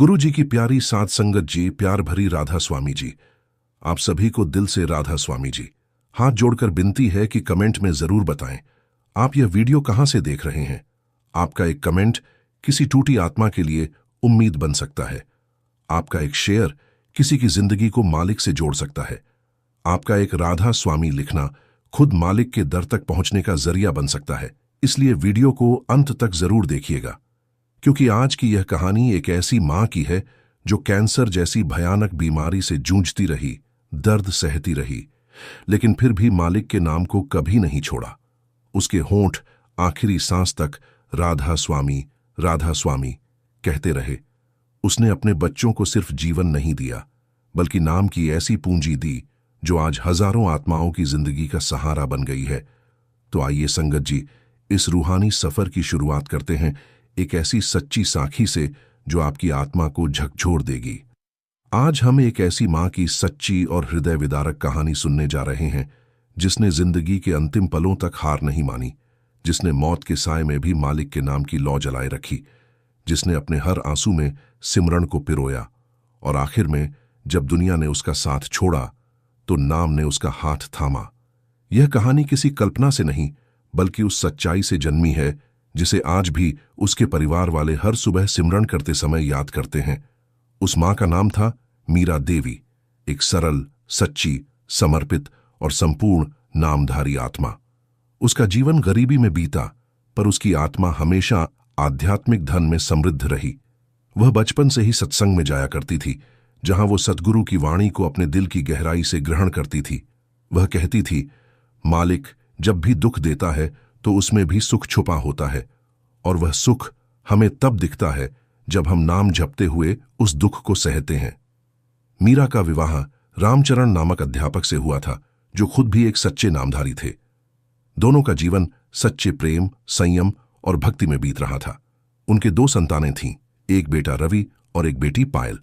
गुरु जी की प्यारी साध संगत जी, प्यार भरी राधा स्वामी जी, आप सभी को दिल से राधा स्वामी जी हाथ जोड़कर विनती है कि कमेंट में जरूर बताएं आप यह वीडियो कहां से देख रहे हैं। आपका एक कमेंट किसी टूटी आत्मा के लिए उम्मीद बन सकता है। आपका एक शेयर किसी की जिंदगी को मालिक से जोड़ सकता है। आपका एक राधा स्वामी लिखना खुद मालिक के दर तक पहुंचने का जरिया बन सकता है। इसलिए वीडियो को अंत तक जरूर देखिएगा, क्योंकि आज की यह कहानी एक ऐसी मां की है जो कैंसर जैसी भयानक बीमारी से जूझती रही, दर्द सहती रही, लेकिन फिर भी मालिक के नाम को कभी नहीं छोड़ा। उसके होंठ आखिरी सांस तक राधा स्वामी कहते रहे। उसने अपने बच्चों को सिर्फ जीवन नहीं दिया, बल्कि नाम की ऐसी पूंजी दी जो आज हजारों आत्माओं की जिंदगी का सहारा बन गई है। तो आइए संगत जी, इस रूहानी सफर की शुरुआत करते हैं एक ऐसी सच्ची साखी से जो आपकी आत्मा को झकझोर देगी। आज हम एक ऐसी मां की सच्ची और हृदय विदारक कहानी सुनने जा रहे हैं जिसने जिंदगी के अंतिम पलों तक हार नहीं मानी, जिसने मौत के साए में भी मालिक के नाम की लौ जलाए रखी, जिसने अपने हर आंसू में सिमरन को पिरोया, और आखिर में जब दुनिया ने उसका साथ छोड़ा तो नाम ने उसका हाथ थामा। यह कहानी किसी कल्पना से नहीं, बल्कि उस सच्चाई से जन्मी है जिसे आज भी उसके परिवार वाले हर सुबह सिमरन करते समय याद करते हैं। उस मां का नाम था मीरा देवी, एक सरल, सच्ची, समर्पित और संपूर्ण नामधारी आत्मा। उसका जीवन गरीबी में बीता, पर उसकी आत्मा हमेशा आध्यात्मिक धन में समृद्ध रही। वह बचपन से ही सत्संग में जाया करती थी, जहां वो सद्गुरु की वाणी को अपने दिल की गहराई से ग्रहण करती थी। वह कहती थी, मालिक जब भी दुख देता है तो उसमें भी सुख छुपा होता है, और वह सुख हमें तब दिखता है जब हम नाम जपते हुए उस दुख को सहते हैं। मीरा का विवाह रामचरण नामक अध्यापक से हुआ था, जो खुद भी एक सच्चे नामधारी थे। दोनों का जीवन सच्चे प्रेम, संयम और भक्ति में बीत रहा था। उनके 2 संतानें थीं, एक बेटा रवि और एक बेटी पायल।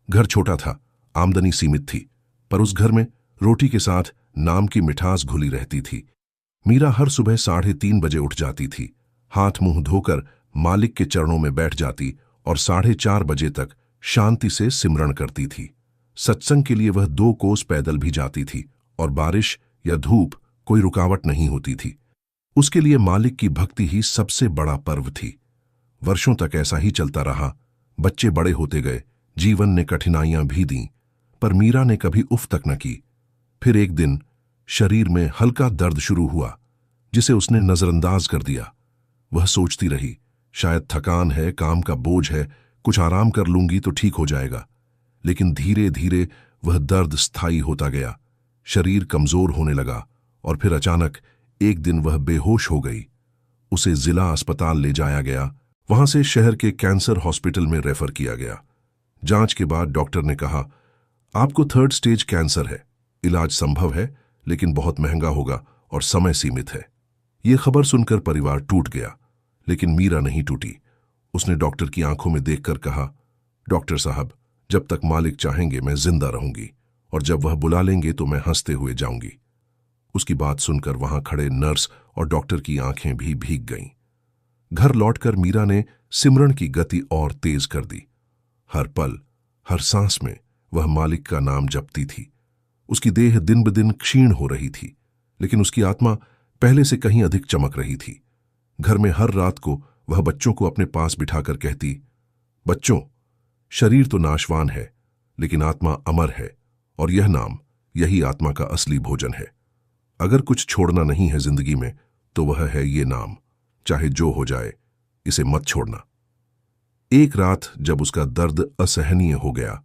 घर छोटा था, आमदनी सीमित थी, पर उस घर में रोटी के साथ नाम की मिठास घुली रहती थी। मीरा हर सुबह 3:30 बजे उठ जाती थी, हाथ मुंह धोकर मालिक के चरणों में बैठ जाती और 4:30 बजे तक शांति से सिमरन करती थी। सत्संग के लिए वह 2 कोस पैदल भी जाती थी, और बारिश या धूप कोई रुकावट नहीं होती थी। उसके लिए मालिक की भक्ति ही सबसे बड़ा पर्व थी। वर्षों तक ऐसा ही चलता रहा। बच्चे बड़े होते गए, जीवन ने कठिनाइयां भी दीं, पर मीरा ने कभी उफ तक न की। फिर एक दिन शरीर में हल्का दर्द शुरू हुआ, जिसे उसने नजरअंदाज कर दिया। वह सोचती रही, शायद थकान है, काम का बोझ है, कुछ आराम कर लूंगी तो ठीक हो जाएगा। लेकिन धीरे धीरे वह दर्द स्थायी होता गया, शरीर कमजोर होने लगा, और फिर अचानक एक दिन वह बेहोश हो गई। उसे जिला अस्पताल ले जाया गया, वहां से शहर के कैंसर हॉस्पिटल में रेफर किया गया। जांच के बाद डॉक्टर ने कहा, आपको 3rd स्टेज कैंसर है, इलाज संभव है लेकिन बहुत महंगा होगा और समय सीमित है। यह खबर सुनकर परिवार टूट गया, लेकिन मीरा नहीं टूटी। उसने डॉक्टर की आंखों में देखकर कहा, डॉक्टर साहब, जब तक मालिक चाहेंगे मैं जिंदा रहूंगी, और जब वह बुला लेंगे तो मैं हंसते हुए जाऊंगी। उसकी बात सुनकर वहां खड़े नर्स और डॉक्टर की आंखें भी भीग गईं। घर लौटकर मीरा ने सिमरन की गति और तेज कर दी। हर पल, हर सांस में वह मालिक का नाम जपती थी। उसकी देह दिन ब दिन क्षीण हो रही थी, लेकिन उसकी आत्मा पहले से कहीं अधिक चमक रही थी। घर में हर रात को वह बच्चों को अपने पास बिठाकर कहती, बच्चों, शरीर तो नाशवान है, लेकिन आत्मा अमर है, और यह नाम, यही आत्मा का असली भोजन है। अगर कुछ छोड़ना नहीं है जिंदगी में, तो वह है ये नाम। चाहे जो हो जाए, इसे मत छोड़ना। एक रात जब उसका दर्द असहनीय हो गया,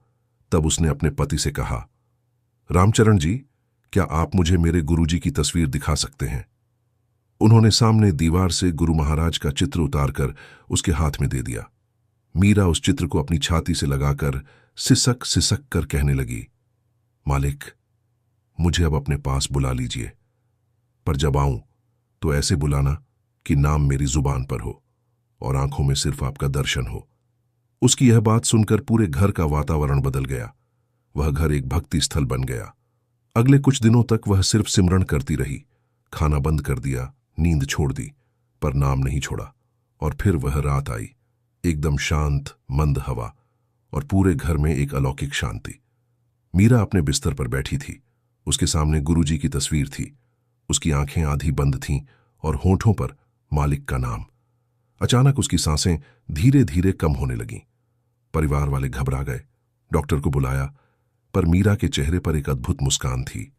तब उसने अपने पति से कहा, रामचरण जी, क्या आप मुझे मेरे गुरुजी की तस्वीर दिखा सकते हैं? उन्होंने सामने दीवार से गुरु महाराज का चित्र उतारकर उसके हाथ में दे दिया। मीरा उस चित्र को अपनी छाती से लगाकर सिसक सिसक कर कहने लगी, मालिक, मुझे अब अपने पास बुला लीजिए, पर जब आऊं तो ऐसे बुलाना कि नाम मेरी जुबान पर हो और आंखों में सिर्फ आपका दर्शन हो। उसकी यह बात सुनकर पूरे घर का वातावरण बदल गया। वह घर एक भक्ति स्थल बन गया। अगले कुछ दिनों तक वह सिर्फ सिमरन करती रही, खाना बंद कर दिया, नींद छोड़ दी, पर नाम नहीं छोड़ा। और फिर वह रात आई, एकदम शांत, मंद हवा, और पूरे घर में एक अलौकिक शांति। मीरा अपने बिस्तर पर बैठी थी। उसके सामने गुरुजी की तस्वीर थी। उसकी आंखें आधी बंद थीं और होठों पर मालिक का नाम। अचानक उसकी सांसें धीरे धीरे कम होने लगीं। परिवार वाले घबरा गए, डॉक्टर को बुलाया, पर मीरा के चेहरे पर एक अद्भुत मुस्कान थी,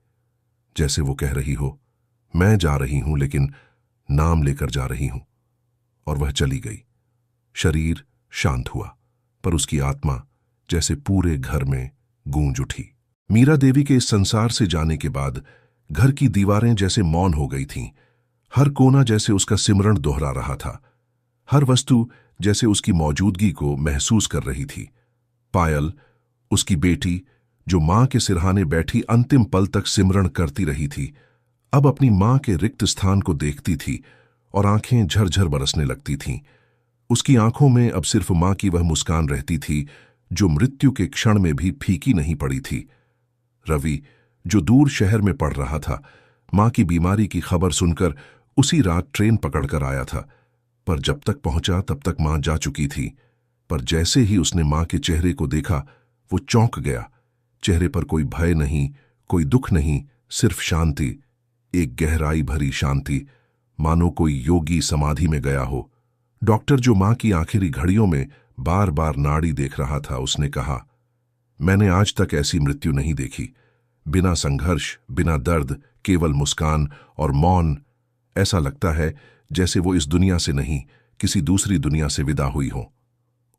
जैसे वो कह रही हो, मैं जा रही हूं लेकिन नाम लेकर जा रही हूं। और वह चली गई। शरीर शांत हुआ, पर उसकी आत्मा जैसे पूरे घर में गूंज उठी। मीरा देवी के इस संसार से जाने के बाद घर की दीवारें जैसे मौन हो गई थीं। हर कोना जैसे उसका सिमरण दोहरा रहा था। हर वस्तु जैसे उसकी मौजूदगी को महसूस कर रही थी। पायल, उसकी बेटी, जो मां के सिरहाने बैठी अंतिम पल तक सिमरण करती रही थी, अब अपनी मां के रिक्त स्थान को देखती थी और आंखें झरझर बरसने लगती थीं। उसकी आंखों में अब सिर्फ मां की वह मुस्कान रहती थी जो मृत्यु के क्षण में भी फीकी नहीं पड़ी थी। रवि, जो दूर शहर में पढ़ रहा था, मां की बीमारी की खबर सुनकर उसी रात ट्रेन पकड़कर आया था, पर जब तक पहुंचा तब तक मां जा चुकी थी। पर जैसे ही उसने मां के चेहरे को देखा, वो चौंक गया। चेहरे पर कोई भय नहीं, कोई दुख नहीं, सिर्फ शांति, एक गहराई भरी शांति, मानो कोई योगी समाधि में गया हो। डॉक्टर, जो मां की आखिरी घड़ियों में बार बार नाड़ी देख रहा था, उसने कहा, मैंने आज तक ऐसी मृत्यु नहीं देखी। बिना संघर्ष, बिना दर्द, केवल मुस्कान और मौन। ऐसा लगता है जैसे वो इस दुनिया से नहीं, किसी दूसरी दुनिया से विदा हुई हो।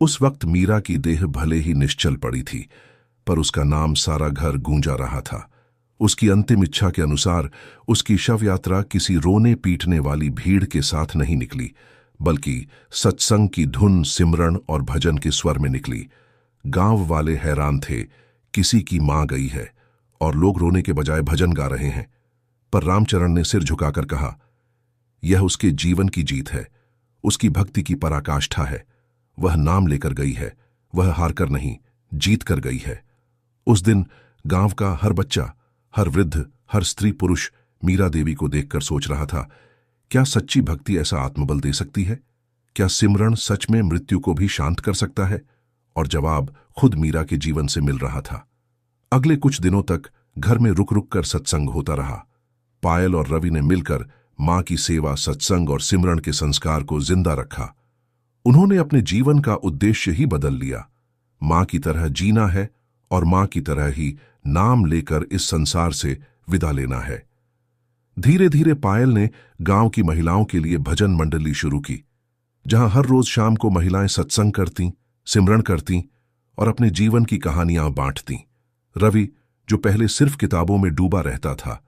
उस वक्त मीरा की देह भले ही निश्चल पड़ी थी, पर उसका नाम सारा घर गूंजा रहा था। उसकी अंतिम इच्छा के अनुसार उसकी शव यात्रा किसी रोने पीटने वाली भीड़ के साथ नहीं निकली, बल्कि सत्संग की धुन, सिमरण और भजन के स्वर में निकली। गांव वाले हैरान थे, किसी की मां गई है और लोग रोने के बजाय भजन गा रहे हैं। पर रामचरण ने सिर झुकाकर कहा, यह उसके जीवन की जीत है, उसकी भक्ति की पराकाष्ठा है। वह नाम लेकर गई है, वह हारकर नहीं, जीत कर गई है। उस दिन गांव का हर बच्चा, हर वृद्ध, हर स्त्री पुरुष मीरा देवी को देखकर सोच रहा था, क्या सच्ची भक्ति ऐसा आत्मबल दे सकती है? क्या सिमरण सच में मृत्यु को भी शांत कर सकता है? और जवाब खुद मीरा के जीवन से मिल रहा था। अगले कुछ दिनों तक घर में रुक रुक कर सत्संग होता रहा। पायल और रवि ने मिलकर मां की सेवा, सत्संग और सिमरण के संस्कार को जिंदा रखा। उन्होंने अपने जीवन का उद्देश्य ही बदल लिया। मां की तरह जीना है और मां की तरह ही नाम लेकर इस संसार से विदा लेना है। धीरे धीरे पायल ने गांव की महिलाओं के लिए भजन मंडली शुरू की, जहां हर रोज शाम को महिलाएं सत्संग करतीं, सिमरण करतीं और अपने जीवन की कहानियां बांटतीं। रवि, जो पहले सिर्फ किताबों में डूबा रहता था,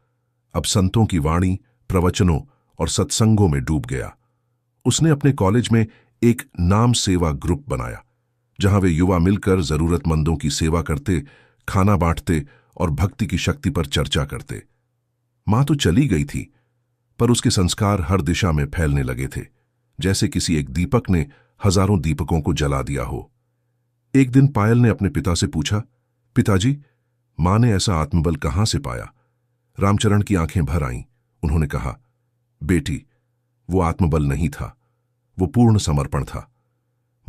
अब संतों की वाणी, प्रवचनों और सत्संगों में डूब गया। उसने अपने कॉलेज में एक नाम सेवा ग्रुप बनाया, जहां वे युवा मिलकर जरूरतमंदों की सेवा करते, खाना बांटते और भक्ति की शक्ति पर चर्चा करते। मां तो चली गई थी, पर उसके संस्कार हर दिशा में फैलने लगे थे, जैसे किसी एक दीपक ने हजारों दीपकों को जला दिया हो। एक दिन पायल ने अपने पिता से पूछा, पिताजी, मां ने ऐसा आत्मबल कहां से पाया? रामचरण की आंखें भर आईं। उन्होंने कहा, बेटी, वो आत्मबल नहीं था, वो पूर्ण समर्पण था।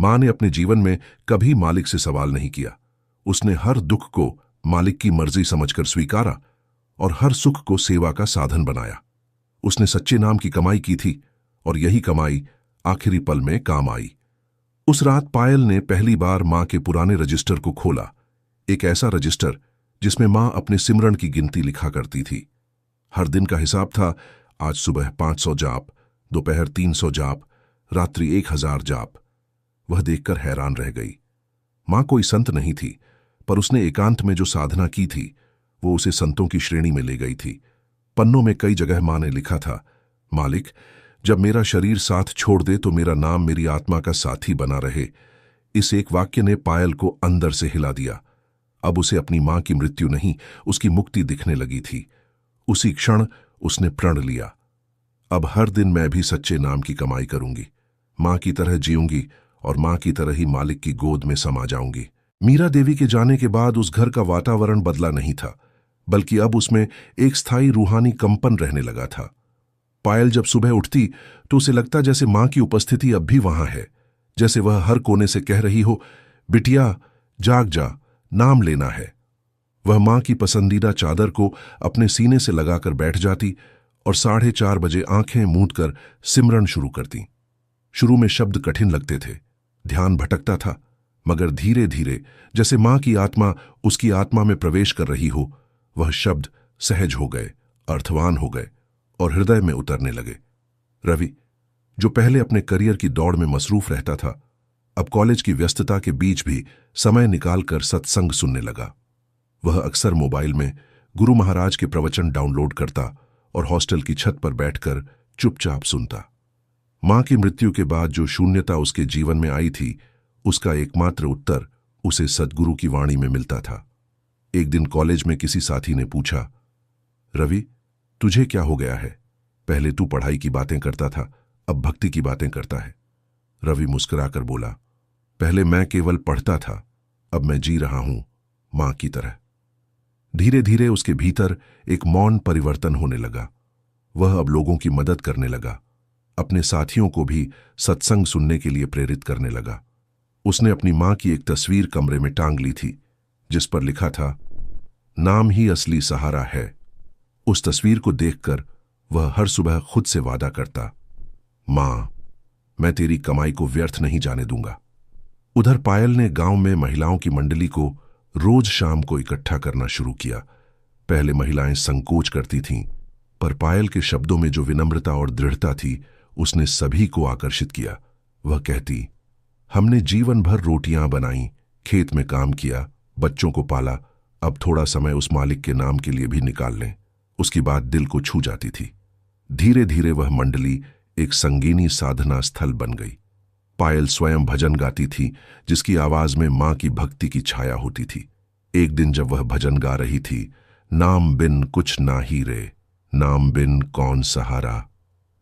मां ने अपने जीवन में कभी मालिक से सवाल नहीं किया। उसने हर दुख को मालिक की मर्जी समझकर स्वीकारा और हर सुख को सेवा का साधन बनाया। उसने सच्चे नाम की कमाई की थी और यही कमाई आखिरी पल में काम आई। उस रात पायल ने पहली बार मां के पुराने रजिस्टर को खोला, एक ऐसा रजिस्टर जिसमें मां अपने सिमरण की गिनती लिखा करती थी। हर दिन का हिसाब था, आज सुबह 500 जाप, दोपहर 300 जाप, रात्रि 1000 जाप। वह देखकर हैरान रह गई। मां कोई संत नहीं थी, पर उसने एकांत में जो साधना की थी वो उसे संतों की श्रेणी में ले गई थी। पन्नों में कई जगह मां ने लिखा था, मालिक, जब मेरा शरीर साथ छोड़ दे तो मेरा नाम मेरी आत्मा का साथी बना रहे। इस एक वाक्य ने पायल को अंदर से हिला दिया। अब उसे अपनी मां की मृत्यु नहीं, उसकी मुक्ति दिखने लगी थी। उसी क्षण उसने प्रण लिया, अब हर दिन मैं भी सच्चे नाम की कमाई करूंगी, मां की तरह जीऊंगी और मां की तरह ही मालिक की गोद में समा जाऊंगी। मीरा देवी के जाने के बाद उस घर का वातावरण बदला नहीं था, बल्कि अब उसमें एक स्थायी रूहानी कंपन रहने लगा था। पायल जब सुबह उठती तो उसे लगता जैसे मां की उपस्थिति अब भी वहां है, जैसे वह हर कोने से कह रही हो, बिटिया, जाग जा, नाम लेना है। वह मां की पसंदीदा चादर को अपने सीने से लगाकर बैठ जाती और 4:30 बजे आंखें मूंद कर सिमरन शुरू करती। शुरू में शब्द कठिन लगते थे, ध्यान भटकता था, मगर धीरे धीरे जैसे मां की आत्मा उसकी आत्मा में प्रवेश कर रही हो, वह शब्द सहज हो गए, अर्थवान हो गए और हृदय में उतरने लगे। रवि, जो पहले अपने करियर की दौड़ में मसरूफ रहता था, अब कॉलेज की व्यस्तता के बीच भी समय निकालकर सत्संग सुनने लगा। वह अक्सर मोबाइल में गुरु महाराज के प्रवचन डाउनलोड करता और हॉस्टल की छत पर बैठकर चुपचाप सुनता। मां की मृत्यु के बाद जो शून्यता उसके जीवन में आई थी, उसका एकमात्र उत्तर उसे सद्गुरु की वाणी में मिलता था। एक दिन कॉलेज में किसी साथी ने पूछा, रवि, तुझे क्या हो गया है? पहले तू पढ़ाई की बातें करता था, अब भक्ति की बातें करता है। रवि मुस्कुराकर बोला, पहले मैं केवल पढ़ता था, अब मैं जी रहा हूं मां की तरह। धीरे धीरे उसके भीतर एक मौन परिवर्तन होने लगा। वह अब लोगों की मदद करने लगा, अपने साथियों को भी सत्संग सुनने के लिए प्रेरित करने लगा। उसने अपनी मां की एक तस्वीर कमरे में टांग ली थी, जिस पर लिखा था, नाम ही असली सहारा है। उस तस्वीर को देखकर वह हर सुबह खुद से वादा करता, मां, मैं तेरी कमाई को व्यर्थ नहीं जाने दूंगा। उधर पायल ने गांव में महिलाओं की मंडली को रोज शाम को इकट्ठा करना शुरू किया। पहले महिलाएं संकोच करती थीं, पर पायल के शब्दों में जो विनम्रता और दृढ़ता थी, उसने सभी को आकर्षित किया। वह कहती, हमने जीवन भर रोटियां बनाई, खेत में काम किया, बच्चों को पाला, अब थोड़ा समय उस मालिक के नाम के लिए भी निकाल लें। उसकी बात दिल को छू जाती थी। धीरे धीरे वह मंडली एक संगीनी साधना स्थल बन गई। पायल स्वयं भजन गाती थी, जिसकी आवाज में मां की भक्ति की छाया होती थी। एक दिन जब वह भजन गा रही थी, नाम बिन कुछ ना ही रे, नाम बिन कौन सहारा,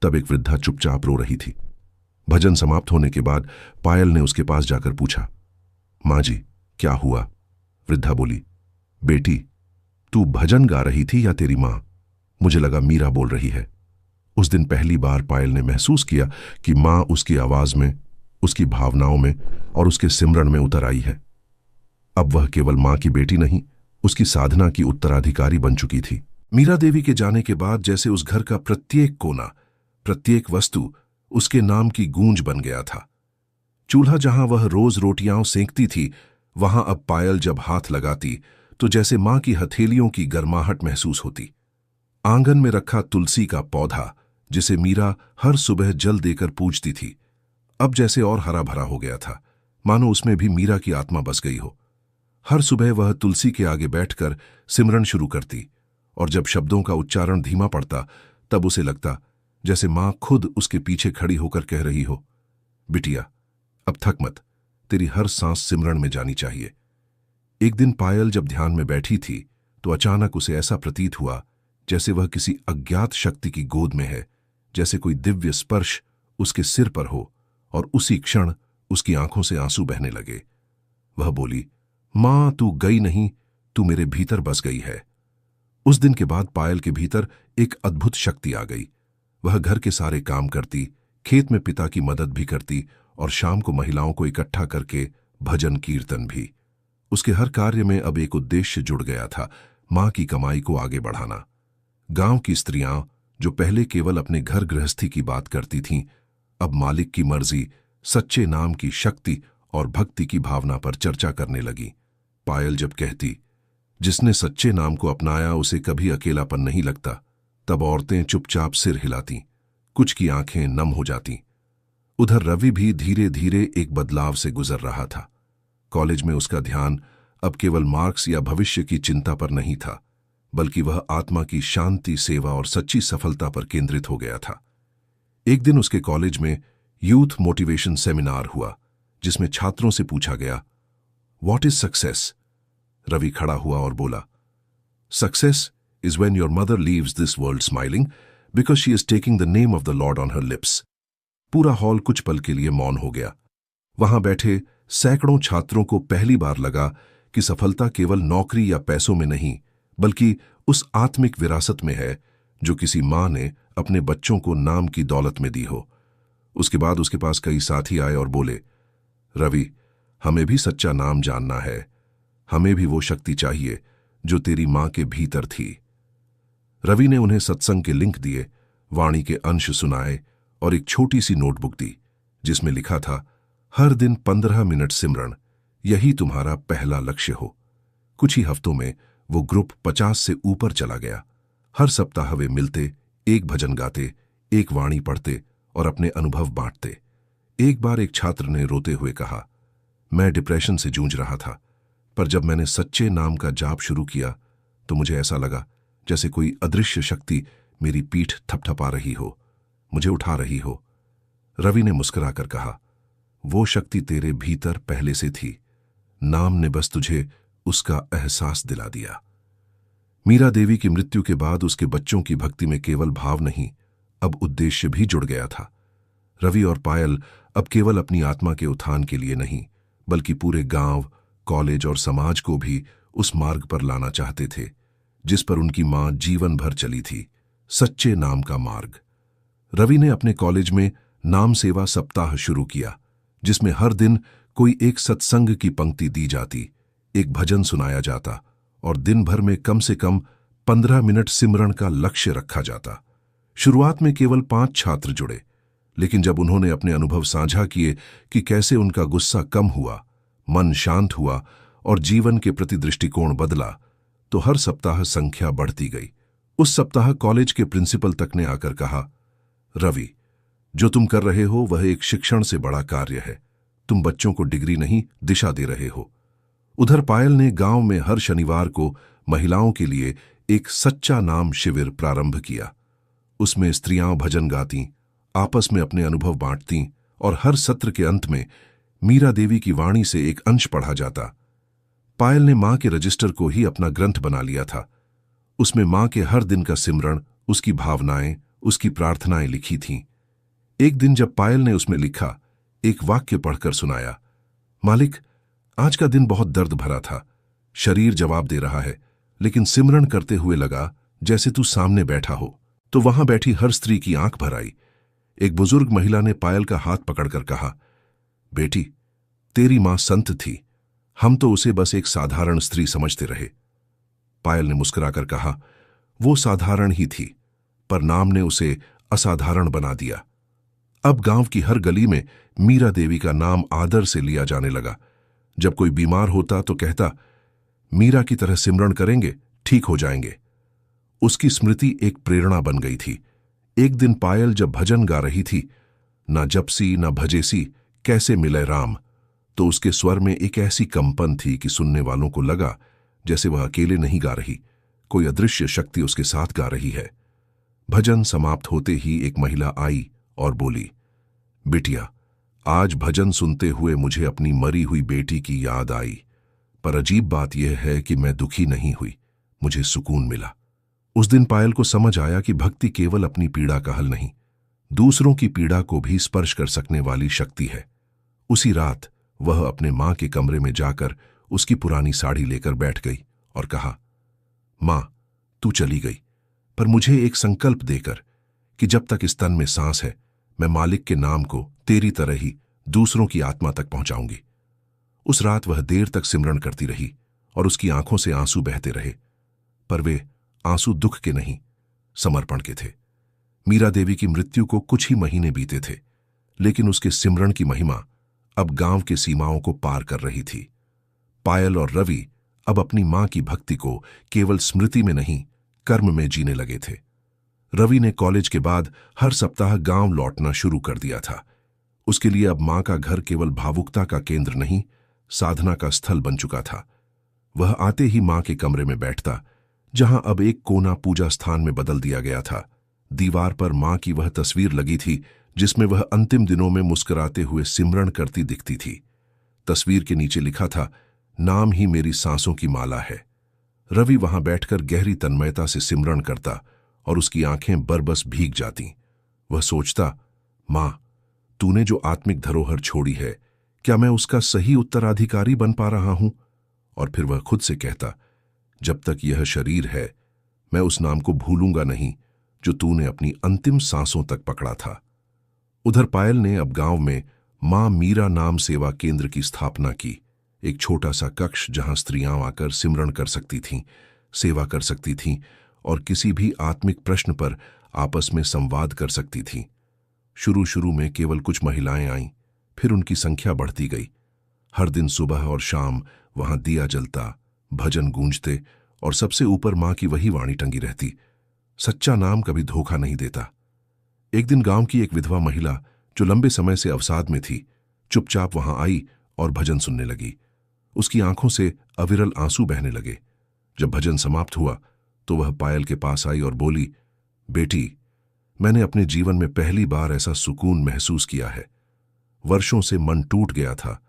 तब एक वृद्धा चुपचाप रो रही थी। भजन समाप्त होने के बाद पायल ने उसके पास जाकर पूछा, मां जी, क्या हुआ? वृद्धा बोली, बेटी, तू भजन गा रही थी या तेरी मां? मुझे लगा मीरा बोल रही है। उस दिन पहली बार पायल ने महसूस किया कि मां उसकी आवाज में, उसकी भावनाओं में और उसके सिमरन में उतर आई है। अब वह केवल मां की बेटी नहीं, उसकी साधना की उत्तराधिकारी बन चुकी थी। मीरा देवी के जाने के बाद जैसे उस घर का प्रत्येक कोना, प्रत्येक वस्तु उसके नाम की गूंज बन गया था। चूल्हा जहां वह रोज रोटियां सेंकती थी, वहां अब पायल जब हाथ लगाती तो जैसे मां की हथेलियों की गर्माहट महसूस होती। आंगन में रखा तुलसी का पौधा, जिसे मीरा हर सुबह जल देकर पूजती थी, अब जैसे और हरा भरा हो गया था, मानो उसमें भी मीरा की आत्मा बस गई हो। हर सुबह वह तुलसी के आगे बैठकर सिमरन शुरू करती, और जब शब्दों का उच्चारण धीमा पड़ता, तब उसे लगता जैसे मां खुद उसके पीछे खड़ी होकर कह रही हो, बिटिया, अब थक मत, तेरी हर सांस सिमरन में जानी चाहिए। एक दिन पायल जब ध्यान में बैठी थी, तो अचानक उसे ऐसा प्रतीत हुआ जैसे वह किसी अज्ञात शक्ति की गोद में है, जैसे कोई दिव्य स्पर्श उसके सिर पर हो, और उसी क्षण उसकी आंखों से आंसू बहने लगे। वह बोली, मां, तू गई नहीं, तू मेरे भीतर बस गई है। उस दिन के बाद पायल के भीतर एक अद्भुत शक्ति आ गई। वह घर के सारे काम करती, खेत में पिता की मदद भी करती, और शाम को महिलाओं को इकट्ठा करके भजन कीर्तन भी। उसके हर कार्य में अब एक उद्देश्य जुड़ गया था, मां की कमाई को आगे बढ़ाना। गांव की स्त्रियां, जो पहले केवल अपने घर गृहस्थी की बात करती थीं, अब मालिक की मर्जी, सच्चे नाम की शक्ति और भक्ति की भावना पर चर्चा करने लगी। पायल जब कहती, जिसने सच्चे नाम को अपनाया उसे कभी अकेलापन नहीं लगता, तब औरतें चुपचाप सिर हिलाती, कुछ की आंखें नम हो जाती। उधर रवि भी धीरे धीरे एक बदलाव से गुजर रहा था। कॉलेज में उसका ध्यान अब केवल मार्क्स या भविष्य की चिंता पर नहीं था, बल्कि वह आत्मा की शांति, सेवा और सच्ची सफलता पर केंद्रित हो गया था। एक दिन उसके कॉलेज में यूथ मोटिवेशन सेमिनार हुआ, जिसमें छात्रों से पूछा गया, व्हाट इज सक्सेस? रवि खड़ा हुआ और बोला, success is when your mother leaves this world smiling because she is taking the name of the Lord on her lips. पूरा हॉल कुछ पल के लिए मौन हो गया। वहां बैठे सैकड़ों छात्रों को पहली बार लगा कि सफलता केवल नौकरी या पैसों में नहीं, बल्कि उस आत्मिक विरासत में है जो किसी मां ने अपने बच्चों को नाम की दौलत में दी हो। उसके बाद उसके पास कई साथी आए और बोले, रवि, हमें भी सच्चा नाम जानना है। हमें भी वो शक्ति चाहिए जो तेरी मां के भीतर थी। रवि ने उन्हें सत्संग के लिंक दिए, वाणी के अंश सुनाए और एक छोटी सी नोटबुक दी जिसमें लिखा था, हर दिन 15 मिनट सिमरन, यही तुम्हारा पहला लक्ष्य हो। कुछ ही हफ्तों में वो ग्रुप 50 से ऊपर चला गया। हर सप्ताह वे मिलते, एक भजन गाते, एक वाणी पढ़ते और अपने अनुभव बांटते। एक बार एक छात्र ने रोते हुए कहा, मैं डिप्रेशन से जूझ रहा था, पर जब मैंने सच्चे नाम का जाप शुरू किया तो मुझे ऐसा लगा जैसे कोई अदृश्य शक्ति मेरी पीठ थपथपा रही हो, मुझे उठा रही हो। रवि ने मुस्कुराकर कहा, वो शक्ति तेरे भीतर पहले से थी, नाम ने बस तुझे उसका एहसास दिला दिया। मीरा देवी की मृत्यु के बाद उसके बच्चों की भक्ति में केवल भाव नहीं, अब उद्देश्य भी जुड़ गया था। रवि और पायल अब केवल अपनी आत्मा के उत्थान के लिए नहीं, बल्कि पूरे गांव, कॉलेज और समाज को भी उस मार्ग पर लाना चाहते थे जिस पर उनकी मां जीवन भर चली थी, सच्चे नाम का मार्ग। रवि ने अपने कॉलेज में नाम सेवा सप्ताह शुरू किया, जिसमें हर दिन कोई एक सत्संग की पंक्ति दी जाती, एक भजन सुनाया जाता और दिन भर में कम से कम 15 मिनट सिमरन का लक्ष्य रखा जाता। शुरुआत में केवल 5 छात्र जुड़े, लेकिन जब उन्होंने अपने अनुभव साझा किए कि कैसे उनका गुस्सा कम हुआ, मन शांत हुआ और जीवन के प्रति दृष्टिकोण बदला, तो हर सप्ताह संख्या बढ़ती गई। उस सप्ताह कॉलेज के प्रिंसिपल तक ने आकर कहा, रवि, जो तुम कर रहे हो वह एक शिक्षण से बड़ा कार्य है। तुम बच्चों को डिग्री नहीं, दिशा दे रहे हो। उधर पायल ने गांव में हर शनिवार को महिलाओं के लिए एक सच्चा नाम शिविर प्रारंभ किया। उसमें स्त्रियां भजन गाती, आपस में अपने अनुभव बांटती और हर सत्र के अंत में मीरा देवी की वाणी से एक अंश पढ़ा जाता। पायल ने मां के रजिस्टर को ही अपना ग्रंथ बना लिया था। उसमें मां के हर दिन का सिमरण, उसकी भावनाएं, उसकी प्रार्थनाएं लिखी थीं। एक दिन जब पायल ने उसमें लिखा एक वाक्य पढ़कर सुनाया, मालिक, आज का दिन बहुत दर्द भरा था। शरीर जवाब दे रहा है, लेकिन सिमरन करते हुए लगा जैसे तू सामने बैठा हो। तो वहां बैठी हर स्त्री की आंख भर आई। एक बुजुर्ग महिला ने पायल का हाथ पकड़कर कहा, बेटी, तेरी मां संत थी, हम तो उसे बस एक साधारण स्त्री समझते रहे। पायल ने मुस्कुराकर कहा, वो साधारण ही थी, पर नाम ने उसे असाधारण बना दिया। अब गांव की हर गली में मीरा देवी का नाम आदर से लिया जाने लगा। जब कोई बीमार होता तो कहता, मीरा की तरह सिमरन करेंगे, ठीक हो जाएंगे। उसकी स्मृति एक प्रेरणा बन गई थी। एक दिन पायल जब भजन गा रही थी, ना जपसी ना भजेसी कैसे मिले राम, तो उसके स्वर में एक ऐसी कंपन थी कि सुनने वालों को लगा जैसे वह अकेले नहीं गा रही, कोई अदृश्य शक्ति उसके साथ गा रही है। भजन समाप्त होते ही एक महिला आई और बोली, बिटिया, आज भजन सुनते हुए मुझे अपनी मरी हुई बेटी की याद आई, पर अजीब बात यह है कि मैं दुखी नहीं हुई, मुझे सुकून मिला। उस दिन पायल को समझ आया कि भक्ति केवल अपनी पीड़ा का हल नहीं, दूसरों की पीड़ा को भी स्पर्श कर सकने वाली शक्ति है। उसी रात वह अपने मां के कमरे में जाकर उसकी पुरानी साड़ी लेकर बैठ गई और कहा, मां, तू चली गई, पर मुझे एक संकल्प देकर कि जब तक इस तन में सांस है मैं मालिक के नाम को तेरी तरह ही दूसरों की आत्मा तक पहुंचाऊंगी। उस रात वह देर तक सिमरन करती रही और उसकी आंखों से आंसू बहते रहे, पर वे आंसू दुख के नहीं, समर्पण के थे। मीरा देवी की मृत्यु को कुछ ही महीने बीते थे, लेकिन उसके सिमरन की महिमा अब गांव के सीमाओं को पार कर रही थी। पायल और रवि अब अपनी मां की भक्ति को केवल स्मृति में नहीं, कर्म में जीने लगे थे। रवि ने कॉलेज के बाद हर सप्ताह गांव लौटना शुरू कर दिया था। उसके लिए अब मां का घर केवल भावुकता का केंद्र नहीं, साधना का स्थल बन चुका था। वह आते ही मां के कमरे में बैठता, जहां अब एक कोना पूजा स्थान में बदल दिया गया था। दीवार पर मां की वह तस्वीर लगी थी जिसमें वह अंतिम दिनों में मुस्कुराते हुए सिमरन करती दिखती थी। तस्वीर के नीचे लिखा था, नाम ही मेरी सांसों की माला है। रवि वहां बैठकर गहरी तन्मयता से सिमरन करता और उसकी आंखें बरबस भीग जातीं। वह सोचता, मां, तूने जो आत्मिक धरोहर छोड़ी है, क्या मैं उसका सही उत्तराधिकारी बन पा रहा हूं? और फिर वह खुद से कहता, जब तक यह शरीर है मैं उस नाम को भूलूंगा नहीं जो तूने अपनी अंतिम सांसों तक पकड़ा था। उधर पायल ने अब गांव में मां मीरा नाम सेवा केंद्र की स्थापना की। एक छोटा सा कक्ष जहां स्त्रियां आकर सिमरन कर सकती थीं, सेवा कर सकती थीं और किसी भी आत्मिक प्रश्न पर आपस में संवाद कर सकती थीं। शुरू शुरू में केवल कुछ महिलाएं आईं, फिर उनकी संख्या बढ़ती गई। हर दिन सुबह और शाम वहां दिया जलता, भजन गूंजते और सबसे ऊपर मां की वही वाणी टंगी रहती, सच्चा नाम कभी धोखा नहीं देता। एक दिन गांव की एक विधवा महिला जो लंबे समय से अवसाद में थी, चुपचाप वहां आई और भजन सुनने लगी। उसकी आंखों से अविरल आंसू बहने लगे। जब भजन समाप्त हुआ तो वह पायल के पास आई और बोली, बेटी, मैंने अपने जीवन में पहली बार ऐसा सुकून महसूस किया है। वर्षों से मन टूट गया था,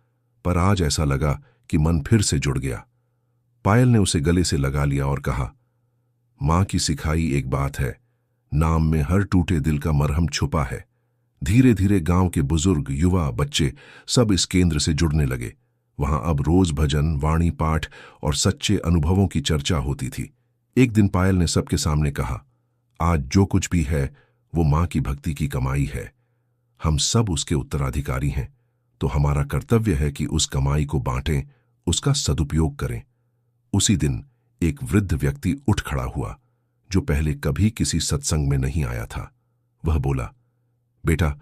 पर आज ऐसा लगा कि मन फिर से जुड़ गया। पायल ने उसे गले से लगा लिया और कहा, मां की सिखाई एक बात है, नाम में हर टूटे दिल का मरहम छुपा है। धीरे धीरे गांव के बुजुर्ग, युवा, बच्चे सब इस केंद्र से जुड़ने लगे। वहां अब रोज भजन, वाणी पाठ और सच्चे अनुभवों की चर्चा होती थी। एक दिन पायल ने सबके सामने कहा, आज जो कुछ भी है वो मां की भक्ति की कमाई है। हम सब उसके उत्तराधिकारी हैं, तो हमारा कर्तव्य है कि उस कमाई को बांटें, उसका सदुपयोग करें। उसी दिन एक वृद्ध व्यक्ति उठ खड़ा हुआ जो पहले कभी किसी सत्संग में नहीं आया था। वह बोला, बेटा,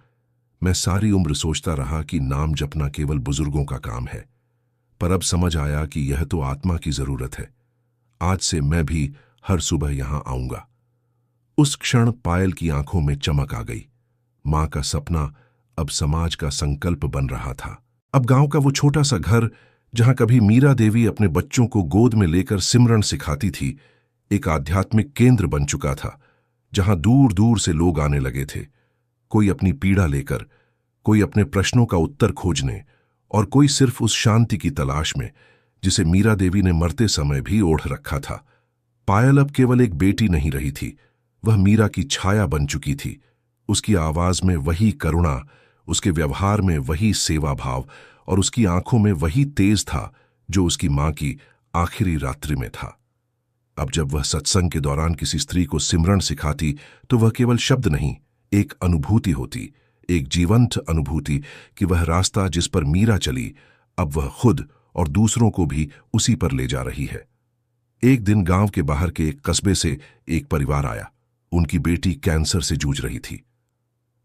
मैं सारी उम्र सोचता रहा कि नाम जपना केवल बुजुर्गों का काम है, पर अब समझ आया कि यह तो आत्मा की जरूरत है। आज से मैं भी हर सुबह यहां आऊंगा। उस क्षण पायल की आंखों में चमक आ गई। मां का सपना अब समाज का संकल्प बन रहा था। अब गांव का वो छोटा सा घर जहां कभी मीरा देवी अपने बच्चों को गोद में लेकर सिमरन सिखाती थी, एक आध्यात्मिक केंद्र बन चुका था, जहां दूर दूर से लोग आने लगे थे। कोई अपनी पीड़ा लेकर, कोई अपने प्रश्नों का उत्तर खोजने और कोई सिर्फ उस शांति की तलाश में जिसे मीरा देवी ने मरते समय भी ओढ़ रखा था। पायल अब केवल एक बेटी नहीं रही थी, वह मीरा की छाया बन चुकी थी। उसकी आवाज में वही करुणा, उसके व्यवहार में वही सेवा भाव और उसकी आंखों में वही तेज था जो उसकी मां की आखिरी रात्रि में था। अब जब वह सत्संग के दौरान किसी स्त्री को सिमरन सिखाती तो वह केवल शब्द नहीं, एक अनुभूति होती, एक जीवंत अनुभूति कि वह रास्ता जिस पर मीरा चली, अब वह खुद और दूसरों को भी उसी पर ले जा रही है। एक दिन गांव के बाहर के एक कस्बे से एक परिवार आया। उनकी बेटी कैंसर से जूझ रही थी।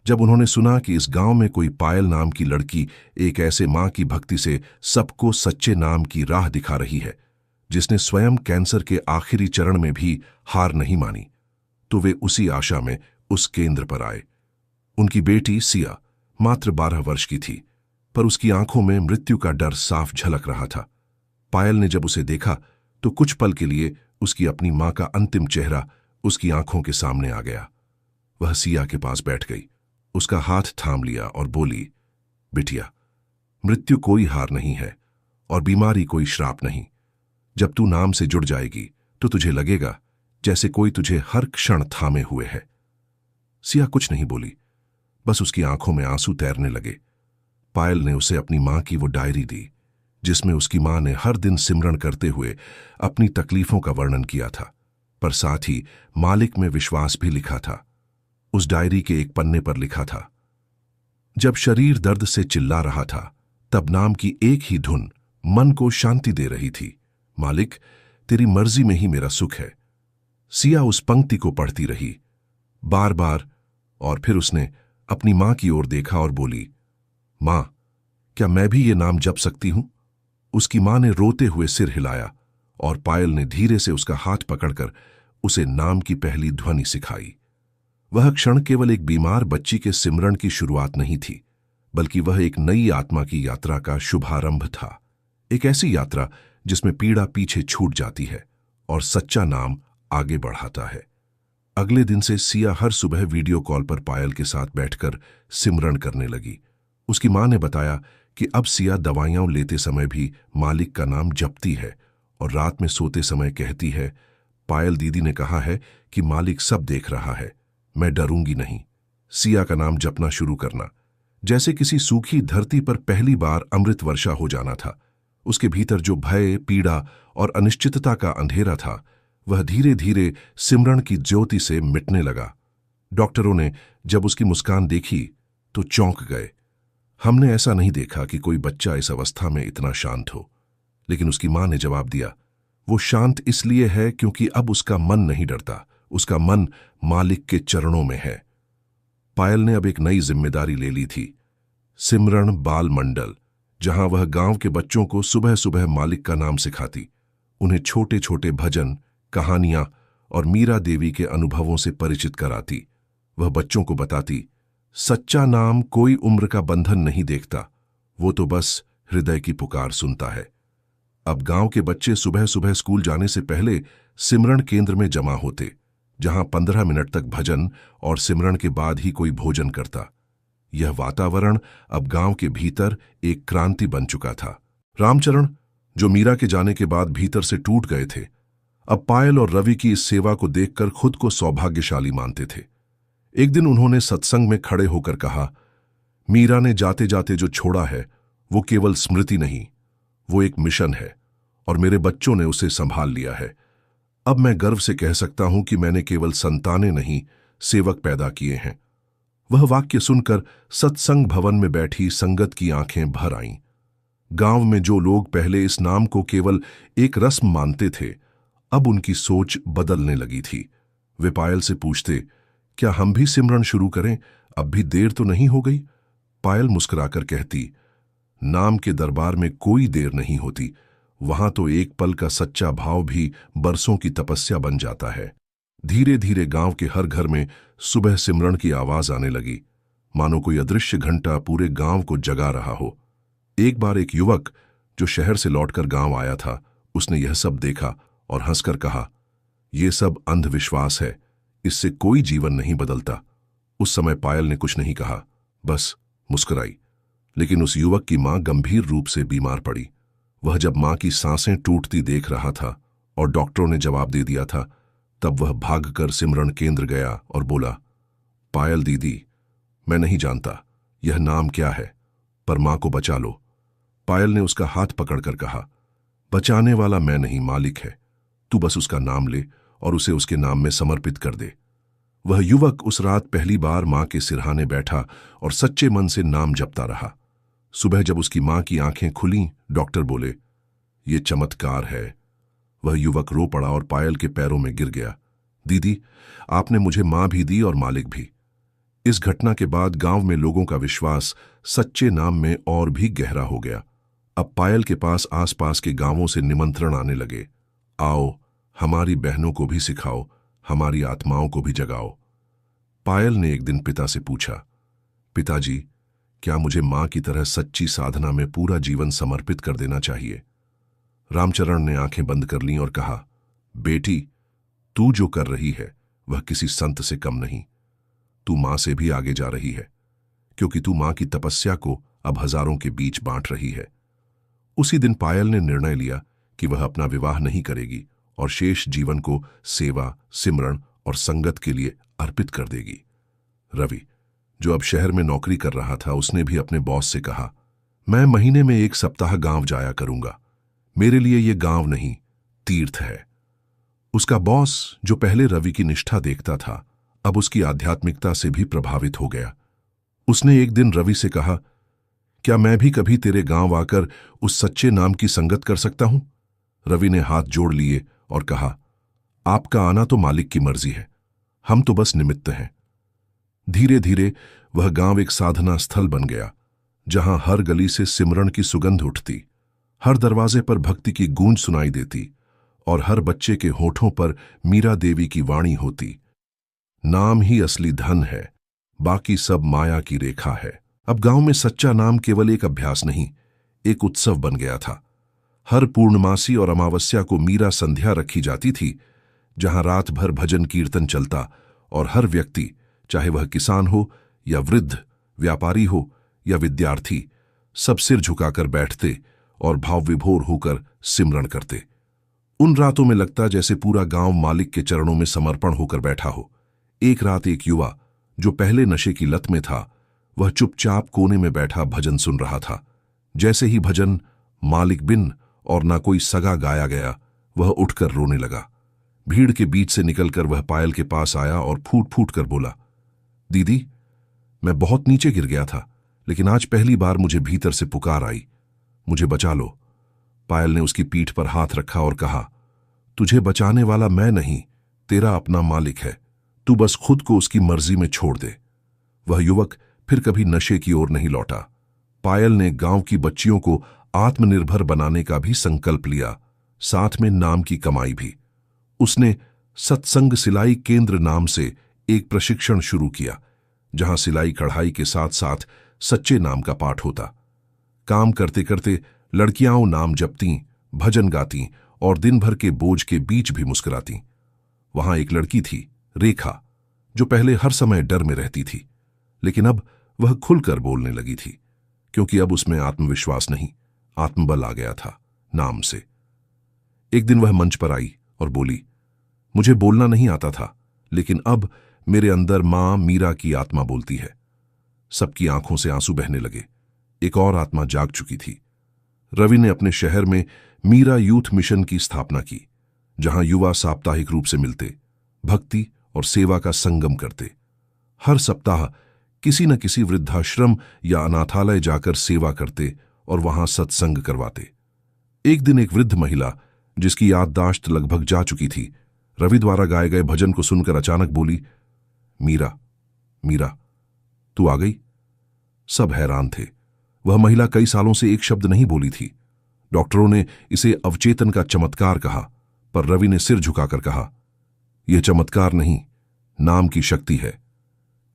जब उन्होंने सुना कि इस गांव में कोई पायल नाम की लड़की एक ऐसे मां की भक्ति से सबको सच्चे नाम की राह दिखा रही है, जिसने स्वयं कैंसर के आखिरी चरण में भी हार नहीं मानी, तो वे उसी आशा में उस केंद्र पर आए। उनकी बेटी सिया मात्र 12 वर्ष की थी, पर उसकी आंखों में मृत्यु का डर साफ झलक रहा था। पायल ने जब उसे देखा तो कुछ पल के लिए उसकी अपनी मां का अंतिम चेहरा उसकी आंखों के सामने आ गया। वह सिया के पास बैठ गई, उसका हाथ थाम लिया और बोली, बिटिया, मृत्यु कोई हार नहीं है और बीमारी कोई श्राप नहीं। जब तू नाम से जुड़ जाएगी तो तुझे लगेगा जैसे कोई तुझे हर क्षण थामे हुए है। सिया कुछ नहीं बोली, बस उसकी आंखों में आंसू तैरने लगे। पायल ने उसे अपनी मां की वो डायरी दी जिसमें उसकी मां ने हर दिन सिमरन करते हुए अपनी तकलीफों का वर्णन किया था, पर साथ ही मालिक में विश्वास भी लिखा था। उस डायरी के एक पन्ने पर लिखा था, जब शरीर दर्द से चिल्ला रहा था तब नाम की एक ही धुन मन को शांति दे रही थी, मालिक तेरी मर्जी में ही मेरा सुख है। सिया उस पंक्ति को पढ़ती रही बार बार और फिर उसने अपनी मां की ओर देखा और बोली, मां, क्या मैं भी ये नाम जप सकती हूं? उसकी मां ने रोते हुए सिर हिलाया और पायल ने धीरे से उसका हाथ पकड़कर उसे नाम की पहली ध्वनि सिखाई। वह क्षण केवल एक बीमार बच्ची के सिमरन की शुरुआत नहीं थी, बल्कि वह एक नई आत्मा की यात्रा का शुभारंभ था। एक ऐसी यात्रा जिसमें पीड़ा पीछे छूट जाती है और सच्चा नाम आगे बढ़ाता है। अगले दिन से सिया हर सुबह वीडियो कॉल पर पायल के साथ बैठकर सिमरन करने लगी। उसकी मां ने बताया कि अब सिया दवाइयां लेते समय भी मालिक का नाम जपती है और रात में सोते समय कहती है, पायल दीदी ने कहा है कि मालिक सब देख रहा है, मैं डरूंगी नहीं। सिया का नाम जपना शुरू करना जैसे किसी सूखी धरती पर पहली बार अमृत वर्षा हो जाना था। उसके भीतर जो भय, पीड़ा और अनिश्चितता का अंधेरा था, वह धीरे धीरे सिमरन की ज्योति से मिटने लगा। डॉक्टरों ने जब उसकी मुस्कान देखी तो चौंक गए। हमने ऐसा नहीं देखा कि कोई बच्चा इस अवस्था में इतना शांत हो। लेकिन उसकी मां ने जवाब दिया, वो शांत इसलिए है क्योंकि अब उसका मन नहीं डरता, उसका मन मालिक के चरणों में है। पायल ने अब एक नई जिम्मेदारी ले ली थी, सिमरन बाल मंडल, जहां वह गांव के बच्चों को सुबह सुबह मालिक का नाम सिखाती, उन्हें छोटे छोटे भजन, कहानियां और मीरा देवी के अनुभवों से परिचित कराती। वह बच्चों को बताती, सच्चा नाम कोई उम्र का बंधन नहीं देखता, वो तो बस हृदय की पुकार सुनता है। अब गांव के बच्चे सुबह सुबह स्कूल जाने से पहले सिमरन केंद्र में जमा होते, जहां 15 मिनट तक भजन और सिमरन के बाद ही कोई भोजन करता। यह वातावरण अब गांव के भीतर एक क्रांति बन चुका था। रामचरण, जो मीरा के जाने के बाद भीतर से टूट गए थे, अब पायल और रवि की इस सेवा को देखकर खुद को सौभाग्यशाली मानते थे। एक दिन उन्होंने सत्संग में खड़े होकर कहा, मीरा ने जाते जाते जो छोड़ा है वो केवल स्मृति नहीं, वो एक मिशन है और मेरे बच्चों ने उसे संभाल लिया है। अब मैं गर्व से कह सकता हूं कि मैंने केवल संतानें नहीं, सेवक पैदा किए हैं। वह वाक्य सुनकर सत्संग भवन में बैठी संगत की आंखें भर आईं। गांव में जो लोग पहले इस नाम को केवल एक रस्म मानते थे, अब उनकी सोच बदलने लगी थी। वे पायल से पूछते, क्या हम भी सिमरन शुरू करें? अब भी देर तो नहीं हो गई? पायल मुस्कुराकर कहती, नाम के दरबार में कोई देर नहीं होती, वहां तो एक पल का सच्चा भाव भी बरसों की तपस्या बन जाता है। धीरे धीरे गांव के हर घर में सुबह सिमरन की आवाज आने लगी, मानो कोई अदृश्य घंटा पूरे गांव को जगा रहा हो। एक बार एक युवक जो शहर से लौटकर गांव आया था, उसने यह सब देखा और हंसकर कहा, यह सब अंधविश्वास है, इससे कोई जीवन नहीं बदलता। उस समय पायल ने कुछ नहीं कहा, बस मुस्कुराई। लेकिन उस युवक की मां गंभीर रूप से बीमार पड़ी। वह जब मां की सांसें टूटती देख रहा था और डॉक्टरों ने जवाब दे दिया था, तब वह भागकर सिमरन केंद्र गया और बोला, पायल दीदी, मैं नहीं जानता यह नाम क्या है, पर मां को बचा लो। पायल ने उसका हाथ पकड़कर कहा, बचाने वाला मैं नहीं, मालिक है, तू बस उसका नाम ले और उसे उसके नाम में समर्पित कर दे। वह युवक उस रात पहली बार मां के सिरहाने बैठा और सच्चे मन से नाम जपता रहा। सुबह जब उसकी मां की आंखें खुलीं, डॉक्टर बोले, ये चमत्कार है। वह युवक रो पड़ा और पायल के पैरों में गिर गया। दीदी, आपने मुझे मां भी दी और मालिक भी। इस घटना के बाद गांव में लोगों का विश्वास सच्चे नाम में और भी गहरा हो गया। अब पायल के पास आसपास के गांवों से निमंत्रण आने लगे, आओ, हमारी बहनों को भी सिखाओ, हमारी आत्माओं को भी जगाओ। पायल ने एक दिन पिता से पूछा, पिताजी, क्या मुझे मां की तरह सच्ची साधना में पूरा जीवन समर्पित कर देना चाहिए? रामचरण ने आंखें बंद कर लीं और कहा, बेटी, तू जो कर रही है वह किसी संत से कम नहीं। तू मां से भी आगे जा रही है, क्योंकि तू मां की तपस्या को अब हजारों के बीच बांट रही है। उसी दिन पायल ने निर्णय लिया कि वह अपना विवाह नहीं करेगी और शेष जीवन को सेवा, सिमरन और संगत के लिए अर्पित कर देगी। रवि, जो अब शहर में नौकरी कर रहा था, उसने भी अपने बॉस से कहा, मैं महीने में 1 सप्ताह गांव जाया करूंगा। मेरे लिए ये गांव नहीं, तीर्थ है। उसका बॉस, जो पहले रवि की निष्ठा देखता था, अब उसकी आध्यात्मिकता से भी प्रभावित हो गया। उसने एक दिन रवि से कहा, क्या मैं भी कभी तेरे गांव आकर उस सच्चे नाम की संगत कर सकता हूं? रवि ने हाथ जोड़ लिए और कहा, आपका आना तो मालिक की मर्जी है, हम तो बस निमित्त हैं। धीरे धीरे वह गांव एक साधना स्थल बन गया, जहां हर गली से सिमरन की सुगंध उठती, हर दरवाजे पर भक्ति की गूंज सुनाई देती और हर बच्चे के होठों पर मीरा देवी की वाणी होती, नाम ही असली धन है, बाकी सब माया की रेखा है। अब गांव में सच्चा नाम केवल एक अभ्यास नहीं, एक उत्सव बन गया था। हर पूर्णमासी और अमावस्या को मीरा संध्या रखी जाती थी, जहां रात भर भजन कीर्तन चलता और हर व्यक्ति, चाहे वह किसान हो या वृद्ध, व्यापारी हो या विद्यार्थी, सब सिर झुकाकर बैठते और भाव विभोर होकर सिमरन करते। उन रातों में लगता जैसे पूरा गांव मालिक के चरणों में समर्पण होकर बैठा हो। एक रात एक युवा, जो पहले नशे की लत में था, वह चुपचाप कोने में बैठा भजन सुन रहा था। जैसे ही भजन मालिक बिन और ना कोई सगा गाया गया, वह उठकर रोने लगा। भीड़ के बीच से निकलकर वह पायल के पास आया और फूट फूट कर बोला, दीदी, मैं बहुत नीचे गिर गया था, लेकिन आज पहली बार मुझे भीतर से पुकार आई, मुझे बचा लो। पायल ने उसकी पीठ पर हाथ रखा और कहा, तुझे बचाने वाला मैं नहीं, तेरा अपना मालिक है। तू बस खुद को उसकी मर्जी में छोड़ दे। वह युवक फिर कभी नशे की ओर नहीं लौटा। पायल ने गांव की बच्चियों को आत्मनिर्भर बनाने का भी संकल्प लिया, साथ में नाम की कमाई भी। उसने सत्संग सिलाई केंद्र नाम से एक प्रशिक्षण शुरू किया, जहां सिलाई कढ़ाई के साथ साथ सच्चे नाम का पाठ होता। काम करते करते लड़कियां नाम जपती, भजन गाती और दिन भर के बोझ के बीच भी मुस्कुराती। वहां एक लड़की थी, रेखा, जो पहले हर समय डर में रहती थी, लेकिन अब वह खुलकर बोलने लगी थी, क्योंकि अब उसमें आत्मविश्वास नहीं, आत्मबल आ गया था नाम से। एक दिन वह मंच पर आई और बोली, मुझे बोलना नहीं आता था, लेकिन अब मेरे अंदर मां मीरा की आत्मा बोलती है। सबकी आंखों से आंसू बहने लगे। एक और आत्मा जाग चुकी थी। रवि ने अपने शहर में मीरा यूथ मिशन की स्थापना की, जहां युवा साप्ताहिक रूप से मिलते, भक्ति और सेवा का संगम करते। हर सप्ताह किसी न किसी वृद्धाश्रम या अनाथालय जाकर सेवा करते और वहां सत्संग करवाते। एक दिन एक वृद्ध महिला, जिसकी याददाश्त लगभग जा चुकी थी, रवि द्वारा गाए गए भजन को सुनकर अचानक बोली, मीरा, मीरा, तू आ गई। सब हैरान थे। वह महिला कई सालों से एक शब्द नहीं बोली थी। डॉक्टरों ने इसे अवचेतन का चमत्कार कहा, पर रवि ने सिर झुकाकर कहा, यह चमत्कार नहीं, नाम की शक्ति है।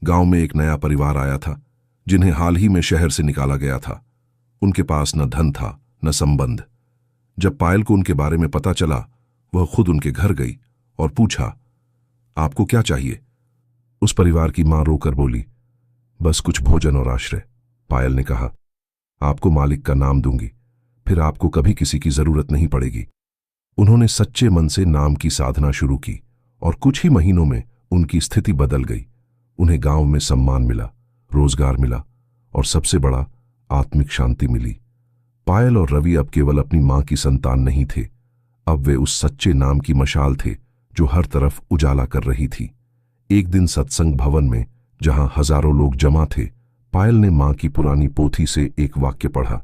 गांव में एक नया परिवार आया था, जिन्हें हाल ही में शहर से निकाला गया था। उनके पास न धन था, न संबंध। जब पायल को उनके बारे में पता चला, वह खुद उनके घर गई और पूछा, आपको क्या चाहिए? उस परिवार की मां रोकर बोली, बस कुछ भोजन और आश्रय। पायल ने कहा, आपको मालिक का नाम दूंगी, फिर आपको कभी किसी की जरूरत नहीं पड़ेगी। उन्होंने सच्चे मन से नाम की साधना शुरू की और कुछ ही महीनों में उनकी स्थिति बदल गई। उन्हें गांव में सम्मान मिला, रोजगार मिला और सबसे बड़ा, आत्मिक शांति मिली। पायल और रवि अब केवल अपनी मां की संतान नहीं थे, अब वे उस सच्चे नाम की मशाल थे जो हर तरफ उजाला कर रही थी। एक दिन सत्संग भवन में, जहां हजारों लोग जमा थे, पायल ने मां की पुरानी पोथी से एक वाक्य पढ़ा,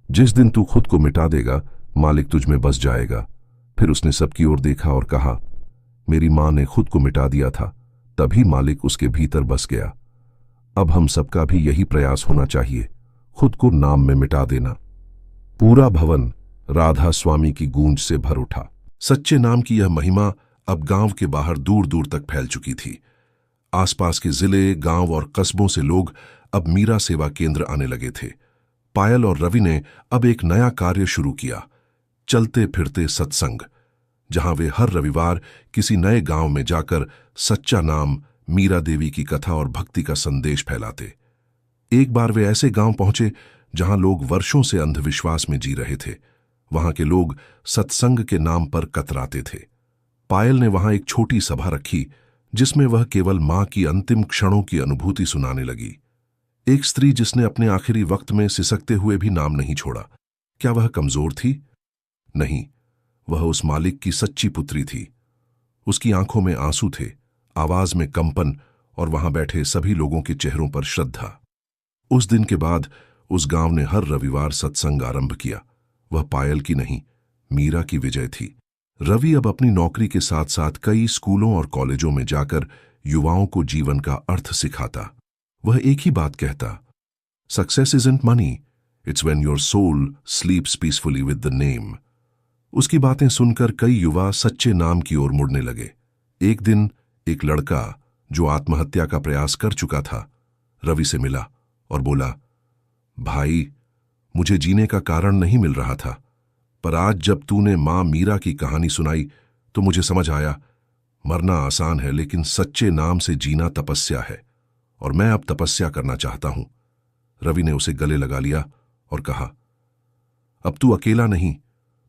जिस दिन तू खुद को मिटा देगा, मालिक तुझ में बस जाएगा। फिर उसने सबकी ओर देखा और कहा, मेरी मां ने खुद को मिटा दिया था, तभी मालिक उसके भीतर बस गया। अब हम सबका भी यही प्रयास होना चाहिए, खुद को नाम में मिटा देना। पूरा भवन राधा स्वामी की गूंज से भर उठा। सच्चे नाम की यह महिमा अब गांव के बाहर दूर दूर तक फैल चुकी थी। आसपास के जिले, गांव और कस्बों से लोग अब मीरा सेवा केंद्र आने लगे थे। पायल और रवि ने अब एक नया कार्य शुरू किया, चलते फिरते सत्संग, जहां वे हर रविवार किसी नए गांव में जाकर सच्चा नाम, मीरा देवी की कथा और भक्ति का संदेश फैलाते। एक बार वे ऐसे गांव पहुंचे जहां लोग वर्षों से अंधविश्वास में जी रहे थे। वहां के लोग सत्संग के नाम पर कतराते थे। पायल ने वहां एक छोटी सभा रखी, जिसमें वह केवल मां की अंतिम क्षणों की अनुभूति सुनाने लगी। एक स्त्री जिसने अपने आखिरी वक्त में सिसकते हुए भी नाम नहीं छोड़ा। क्या वह कमजोर थी? नहीं, वह उस मालिक की सच्ची पुत्री थी। उसकी आंखों में आंसू थे, आवाज में कंपन और वहां बैठे सभी लोगों के चेहरों पर श्रद्धा। उस दिन के बाद उस गांव ने हर रविवार सत्संग आरंभ किया। वह पायल की नहीं, मीरा की विजय थी। रवि अब अपनी नौकरी के साथ साथ कई स्कूलों और कॉलेजों में जाकर युवाओं को जीवन का अर्थ सिखाता। वह एक ही बात कहता, success isn't money, it's when your soul sleeps peacefully with the name. उसकी बातें सुनकर कई युवा सच्चे नाम की ओर मुड़ने लगे। एक दिन एक लड़का, जो आत्महत्या का प्रयास कर चुका था, रवि से मिला और बोला, भाई, मुझे जीने का कारण नहीं मिल रहा था, पर आज जब तूने मां मीरा की कहानी सुनाई तो मुझे समझ आया, मरना आसान है लेकिन सच्चे नाम से जीना तपस्या है, और मैं अब तपस्या करना चाहता हूं। रवि ने उसे गले लगा लिया और कहा, अब तू अकेला नहीं,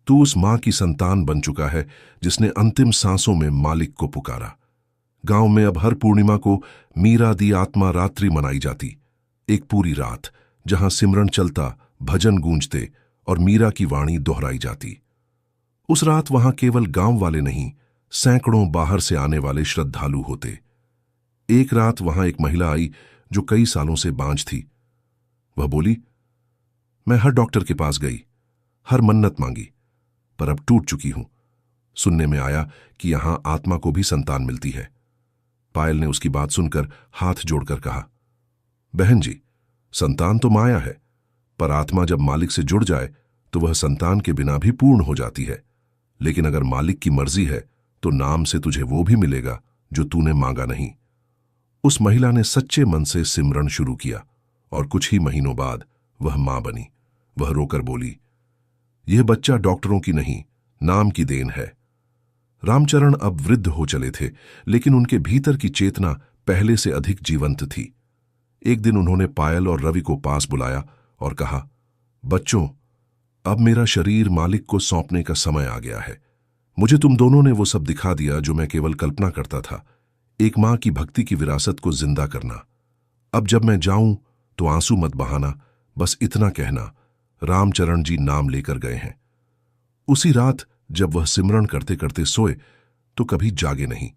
तू उस मां की संतान बन चुका है जिसने अंतिम सांसों में मालिक को पुकारा। गांव में अब हर पूर्णिमा को मीरा दी आत्मा रात्रि मनाई जाती। एक पूरी रात जहां सिमरन चलता, भजन गूंजते और मीरा की वाणी दोहराई जाती। उस रात वहां केवल गांव वाले नहीं, सैकड़ों बाहर से आने वाले श्रद्धालु होते। एक रात वहां एक महिला आई जो कई सालों से बांझ थी। वह बोली, मैं हर डॉक्टर के पास गई, हर मन्नत मांगी, पर अब टूट चुकी हूं। सुनने में आया कि यहां आत्मा को भी संतान मिलती है। पायल ने उसकी बात सुनकर हाथ जोड़कर कहा, बहन जी, संतान तो माया है, पर आत्मा जब मालिक से जुड़ जाए तो वह संतान के बिना भी पूर्ण हो जाती है। लेकिन अगर मालिक की मर्जी है तो नाम से तुझे वो भी मिलेगा जो तूने मांगा नहीं। उस महिला ने सच्चे मन से सिमरन शुरू किया और कुछ ही महीनों बाद वह मां बनी। वह रोकर बोली, यह बच्चा डॉक्टरों की नहीं, नाम की देन है। रामचरण अब वृद्ध हो चले थे, लेकिन उनके भीतर की चेतना पहले से अधिक जीवंत थी। एक दिन उन्होंने पायल और रवि को पास बुलाया और कहा, बच्चों, अब मेरा शरीर मालिक को सौंपने का समय आ गया है। मुझे तुम दोनों ने वो सब दिखा दिया जो मैं केवल कल्पना करता था, एक मां की भक्ति की विरासत को जिंदा करना। अब जब मैं जाऊं तो आंसू मत बहाना, बस इतना कहना, रामचरण जी नाम लेकर गए हैं। उसी रात जब वह सिमरन करते करते सोए तो कभी जागे नहीं।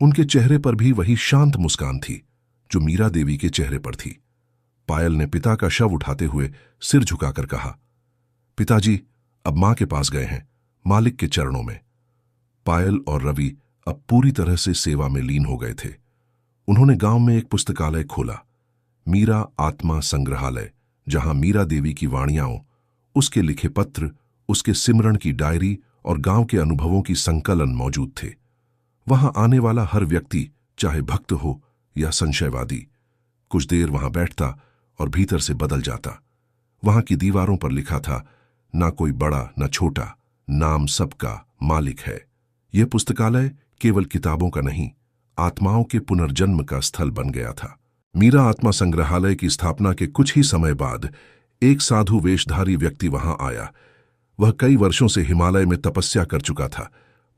उनके चेहरे पर भी वही शांत मुस्कान थी जो मीरा देवी के चेहरे पर थी। पायल ने पिता का शव उठाते हुए सिर झुकाकर कहा, पिताजी अब मां के पास गए हैं, मालिक के चरणों में। पायल और रवि अब पूरी तरह से सेवा में लीन हो गए थे। उन्होंने गांव में एक पुस्तकालय खोला, मीरा आत्मा संग्रहालय, जहां मीरा देवी की वाणियां, उसके लिखे पत्र, उसके सिमरन की डायरी और गांव के अनुभवों की संकलन मौजूद थे। वहां आने वाला हर व्यक्ति, चाहे भक्त हो या संशयवादी, कुछ देर वहां बैठता और भीतर से बदल जाता। वहां की दीवारों पर लिखा था, ना कोई बड़ा न छोटा, नाम सबका मालिक है। यह पुस्तकालय केवल किताबों का नहीं, आत्माओं के पुनर्जन्म का स्थल बन गया था। मीरा आत्मा संग्रहालय की स्थापना के कुछ ही समय बाद एक साधु वेशधारी व्यक्ति वहां आया। वह कई वर्षों से हिमालय में तपस्या कर चुका था,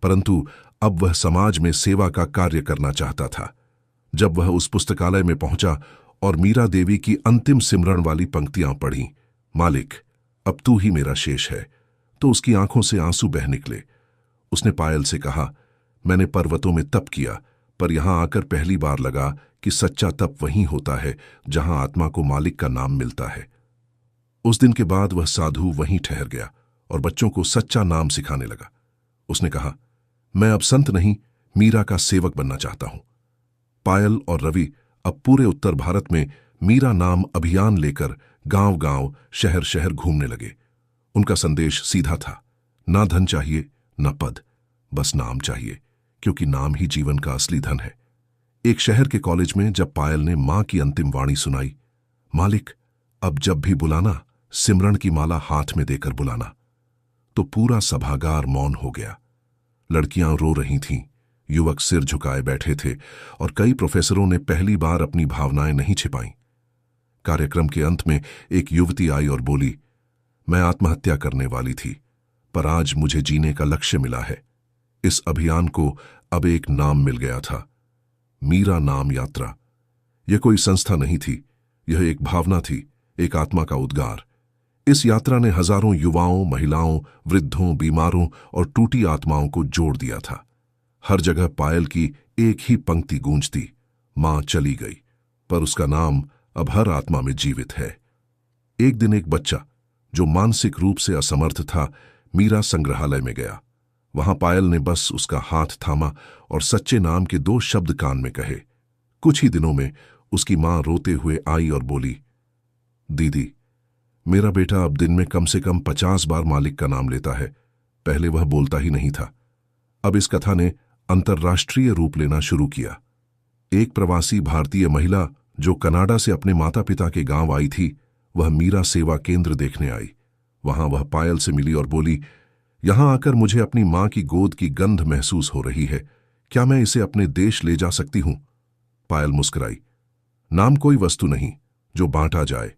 परंतु अब वह समाज में सेवा का कार्य करना चाहता था। जब वह उस पुस्तकालय में पहुंचा और मीरा देवी की अंतिम सिमरन वाली पंक्तियां पढ़ी, मालिक अब तू ही मेरा शेष है, तो उसकी आंखों से आंसू बह निकले। उसने पायल से कहा, मैंने पर्वतों में तप किया, पर यहां आकर पहली बार लगा कि सच्चा तप वहीं होता है जहां आत्मा को मालिक का नाम मिलता है। उस दिन के बाद वह साधु वहीं ठहर गया और बच्चों को सच्चा नाम सिखाने लगा। उसने कहा, मैं अब संत नहीं, मीरा का सेवक बनना चाहता हूं। पायल और रवि अब पूरे उत्तर भारत में मीरा नाम अभियान लेकर गांव गांव, शहर शहर घूमने लगे। उनका संदेश सीधा था, ना धन चाहिए, ना पद, बस नाम चाहिए, क्योंकि नाम ही जीवन का असली धन है। एक शहर के कॉलेज में जब पायल ने मां की अंतिम वाणी सुनाई, मालिक अब जब भी बुलाना, सिमरन की माला हाथ में देकर बुलाना, तो पूरा सभागार मौन हो गया। लड़कियां रो रही थीं, युवक सिर झुकाए बैठे थे और कई प्रोफेसरों ने पहली बार अपनी भावनाएं नहीं छिपाईं। कार्यक्रम के अंत में एक युवती आई और बोली, मैं आत्महत्या करने वाली थी, पर आज मुझे जीने का लक्ष्य मिला है। इस अभियान को अब एक नाम मिल गया था, मीरा नाम यात्रा। यह कोई संस्था नहीं थी, यह एक भावना थी, एक आत्मा का उद्गार। इस यात्रा ने हजारों युवाओं, महिलाओं, वृद्धों, बीमारों और टूटी आत्माओं को जोड़ दिया था। हर जगह पायल की एक ही पंक्ति गूंजती, मां चली गई, पर उसका नाम अब हर आत्मा में जीवित है। एक दिन एक बच्चा जो मानसिक रूप से असमर्थ था, मीरा संग्रहालय में गया। वहां पायल ने बस उसका हाथ थामा और सच्चे नाम के 2 शब्द कान में कहे। कुछ ही दिनों में उसकी मां रोते हुए आई और बोली, दीदी, मेरा बेटा अब दिन में कम से कम 50 बार मालिक का नाम लेता है। पहले वह बोलता ही नहीं था। अब इस कथा ने अंतर्राष्ट्रीय रूप लेना शुरू किया। एक प्रवासी भारतीय महिला जो कनाडा से अपने माता पिता के गांव आई थी, वह मीरा सेवा केंद्र देखने आई। वहां वह पायल से मिली और बोली, यहां आकर मुझे अपनी मां की गोद की गंध महसूस हो रही है, क्या मैं इसे अपने देश ले जा सकती हूं? पायल मुस्कुराई, नाम कोई वस्तु नहीं जो बांटा जाए,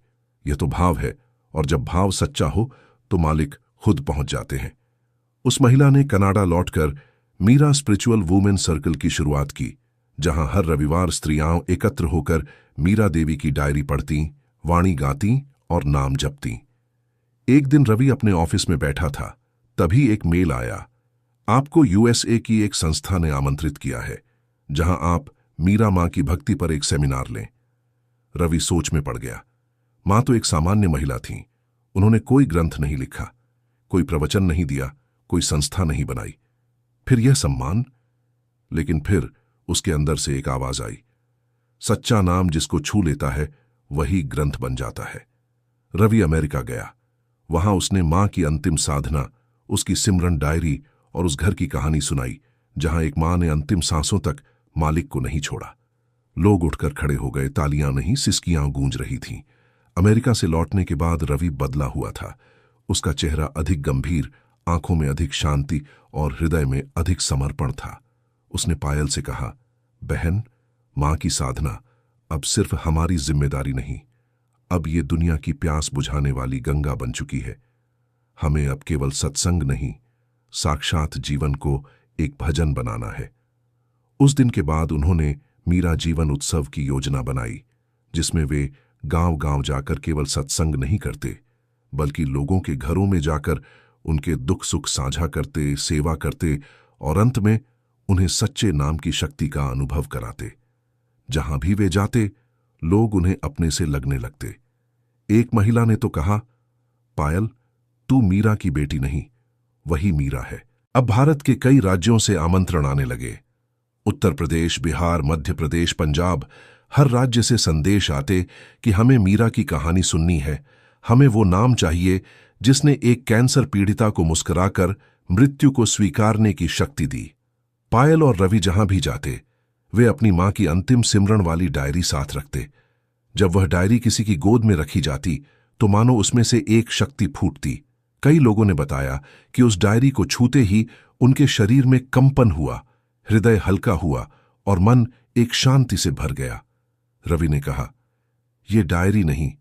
यह तो भाव है, और जब भाव सच्चा हो तो मालिक खुद पहुंच जाते हैं। उस महिला ने कनाडा लौटकर मीरा स्पिरिचुअल वुमेन सर्कल की शुरुआत की, जहां हर रविवार स्त्रियां एकत्र होकर मीरा देवी की डायरी पढ़ती, वाणी गाती और नाम जपती। एक दिन रवि अपने ऑफिस में बैठा था, तभी एक मेल आया, आपको यूएसए की एक संस्था ने आमंत्रित किया है, जहां आप मीरा मां की भक्ति पर एक सेमिनार लें। रवि सोच में पड़ गया। मां तो एक सामान्य महिला थीं। उन्होंने कोई ग्रंथ नहीं लिखा, कोई प्रवचन नहीं दिया, कोई संस्था नहीं बनाई। फिर यह सम्मान? लेकिन फिर उसके अंदर से एक आवाज आई, सच्चा नाम जिसको छू लेता है वही ग्रंथ बन जाता है। रवि अमेरिका गया। वहां उसने मां की अंतिम साधना, उसकी सिमरन डायरी और उस घर की कहानी सुनाई जहां एक मां ने अंतिम सांसों तक मालिक को नहीं छोड़ा। लोग उठकर खड़े हो गए, तालियां नहीं सिसकियां गूंज रही थीं। अमेरिका से लौटने के बाद रवि बदला हुआ था। उसका चेहरा अधिक गंभीर, आंखों में अधिक शांति और हृदय में अधिक समर्पण था। उसने पायल से कहा, बहन, मां की साधना अब सिर्फ हमारी जिम्मेदारी नहीं, अब ये दुनिया की प्यास बुझाने वाली गंगा बन चुकी है। हमें अब केवल सत्संग नहीं, साक्षात जीवन को एक भजन बनाना है। उस दिन के बाद उन्होंने मीरा जीवन उत्सव की योजना बनाई, जिसमें वे गांव-गांव जाकर केवल सत्संग नहीं करते, बल्कि लोगों के घरों में जाकर उनके दुख सुख साझा करते, सेवा करते और अंत में उन्हें सच्चे नाम की शक्ति का अनुभव कराते। जहां भी वे जाते, लोग उन्हें अपने से लगने लगते। एक महिला ने तो कहा, पायल, तू मीरा की बेटी नहीं, वही मीरा है। अब भारत के कई राज्यों से आमंत्रण आने लगे। उत्तर प्रदेश, बिहार, मध्य प्रदेश, पंजाब, हर राज्य से संदेश आते कि हमें मीरा की कहानी सुननी है। हमें वो नाम चाहिए जिसने एक कैंसर पीड़िता को मुस्कुराकर मृत्यु को स्वीकारने की शक्ति दी। पायल और रवि जहां भी जाते, वे अपनी मां की अंतिम सिमरन वाली डायरी साथ रखते। जब वह डायरी किसी की गोद में रखी जाती तो मानो उसमें से एक शक्ति फूटती। कई लोगों ने बताया कि उस डायरी को छूते ही उनके शरीर में कंपन हुआ, हृदय हल्का हुआ और मन एक शांति से भर गया। रवि ने कहा, यह डायरी नहीं,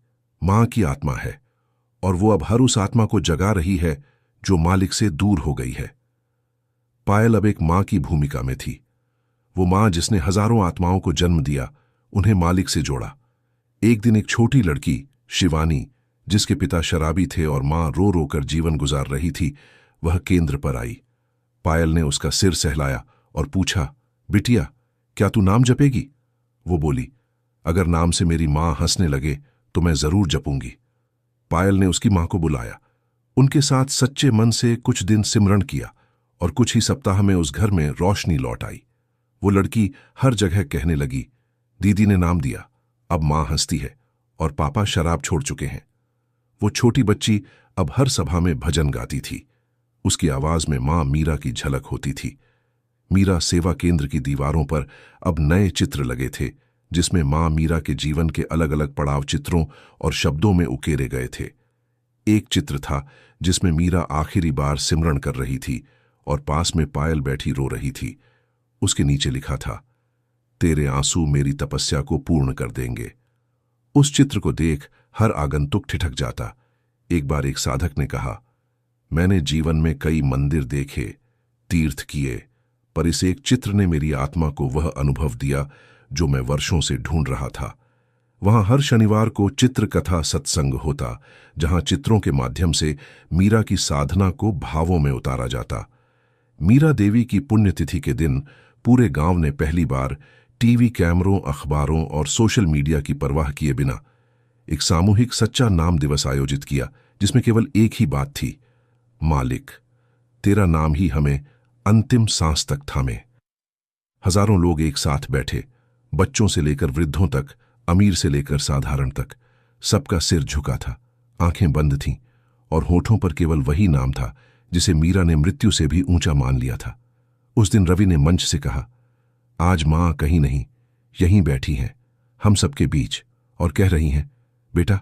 मां की आत्मा है, और वो अब हर उस आत्मा को जगा रही है जो मालिक से दूर हो गई है। पायल अब एक मां की भूमिका में थी। वो मां जिसने हजारों आत्माओं को जन्म दिया, उन्हें मालिक से जोड़ा। एक दिन एक छोटी लड़की, शिवानी, जिसके पिता शराबी थे और मां रो रो कर जीवन गुजार रही थी, वह केंद्र पर आई। पायल ने उसका सिर सहलाया और पूछा, बिटिया, क्या तू नाम जपेगी? वो बोली, अगर नाम से मेरी मां हंसने लगे तो मैं जरूर जपूंगी। पायल ने उसकी मां को बुलाया। उनके साथ सच्चे मन से कुछ दिन सिमरन किया और कुछ ही सप्ताह में उस घर में रोशनी लौट आई। वो लड़की हर जगह कहने लगी, दीदी ने नाम दिया, अब मां हंसती है और पापा शराब छोड़ चुके हैं। वो छोटी बच्ची अब हर सभा में भजन गाती थी। उसकी आवाज में मां मीरा की झलक होती थी। मीरा सेवा केंद्र की दीवारों पर अब नए चित्र लगे थे, जिसमें मां मीरा के जीवन के अलग अलग पड़ाव चित्रों और शब्दों में उकेरे गए थे। एक चित्र था जिसमें मीरा आखिरी बार सिमरन कर रही थी और पास में पायल बैठी रो रही थी। उसके नीचे लिखा था, तेरे आंसू मेरी तपस्या को पूर्ण कर देंगे। उस चित्र को देख हर आगंतुक ठिठक जाता। एक बार एक साधक ने कहा, मैंने जीवन में कई मंदिर देखे, तीर्थ किए, पर इस एक चित्र ने मेरी आत्मा को वह अनुभव दिया जो मैं वर्षों से ढूंढ रहा था। वहां हर शनिवार को चित्रकथा सत्संग होता, जहां चित्रों के माध्यम से मीरा की साधना को भावों में उतारा जाता। मीरा देवी की पुण्यतिथि के दिन पूरे गांव ने पहली बार टीवी, कैमरों, अखबारों और सोशल मीडिया की परवाह किए बिना एक सामूहिक सच्चा नाम दिवस आयोजित किया, जिसमें केवल एक ही बात थी, मालिक, तेरा नाम ही हमें अंतिम सांस तक थामे। हजारों लोग एक साथ बैठे, बच्चों से लेकर वृद्धों तक, अमीर से लेकर साधारण तक। सबका सिर झुका था, आंखें बंद थीं और होठों पर केवल वही नाम था जिसे मीरा ने मृत्यु से भी ऊंचा मान लिया था। उस दिन रवि ने मंच से कहा, आज मां कहीं नहीं, यहीं बैठी हैं, हम सबके बीच, और कह रही हैं, बेटा,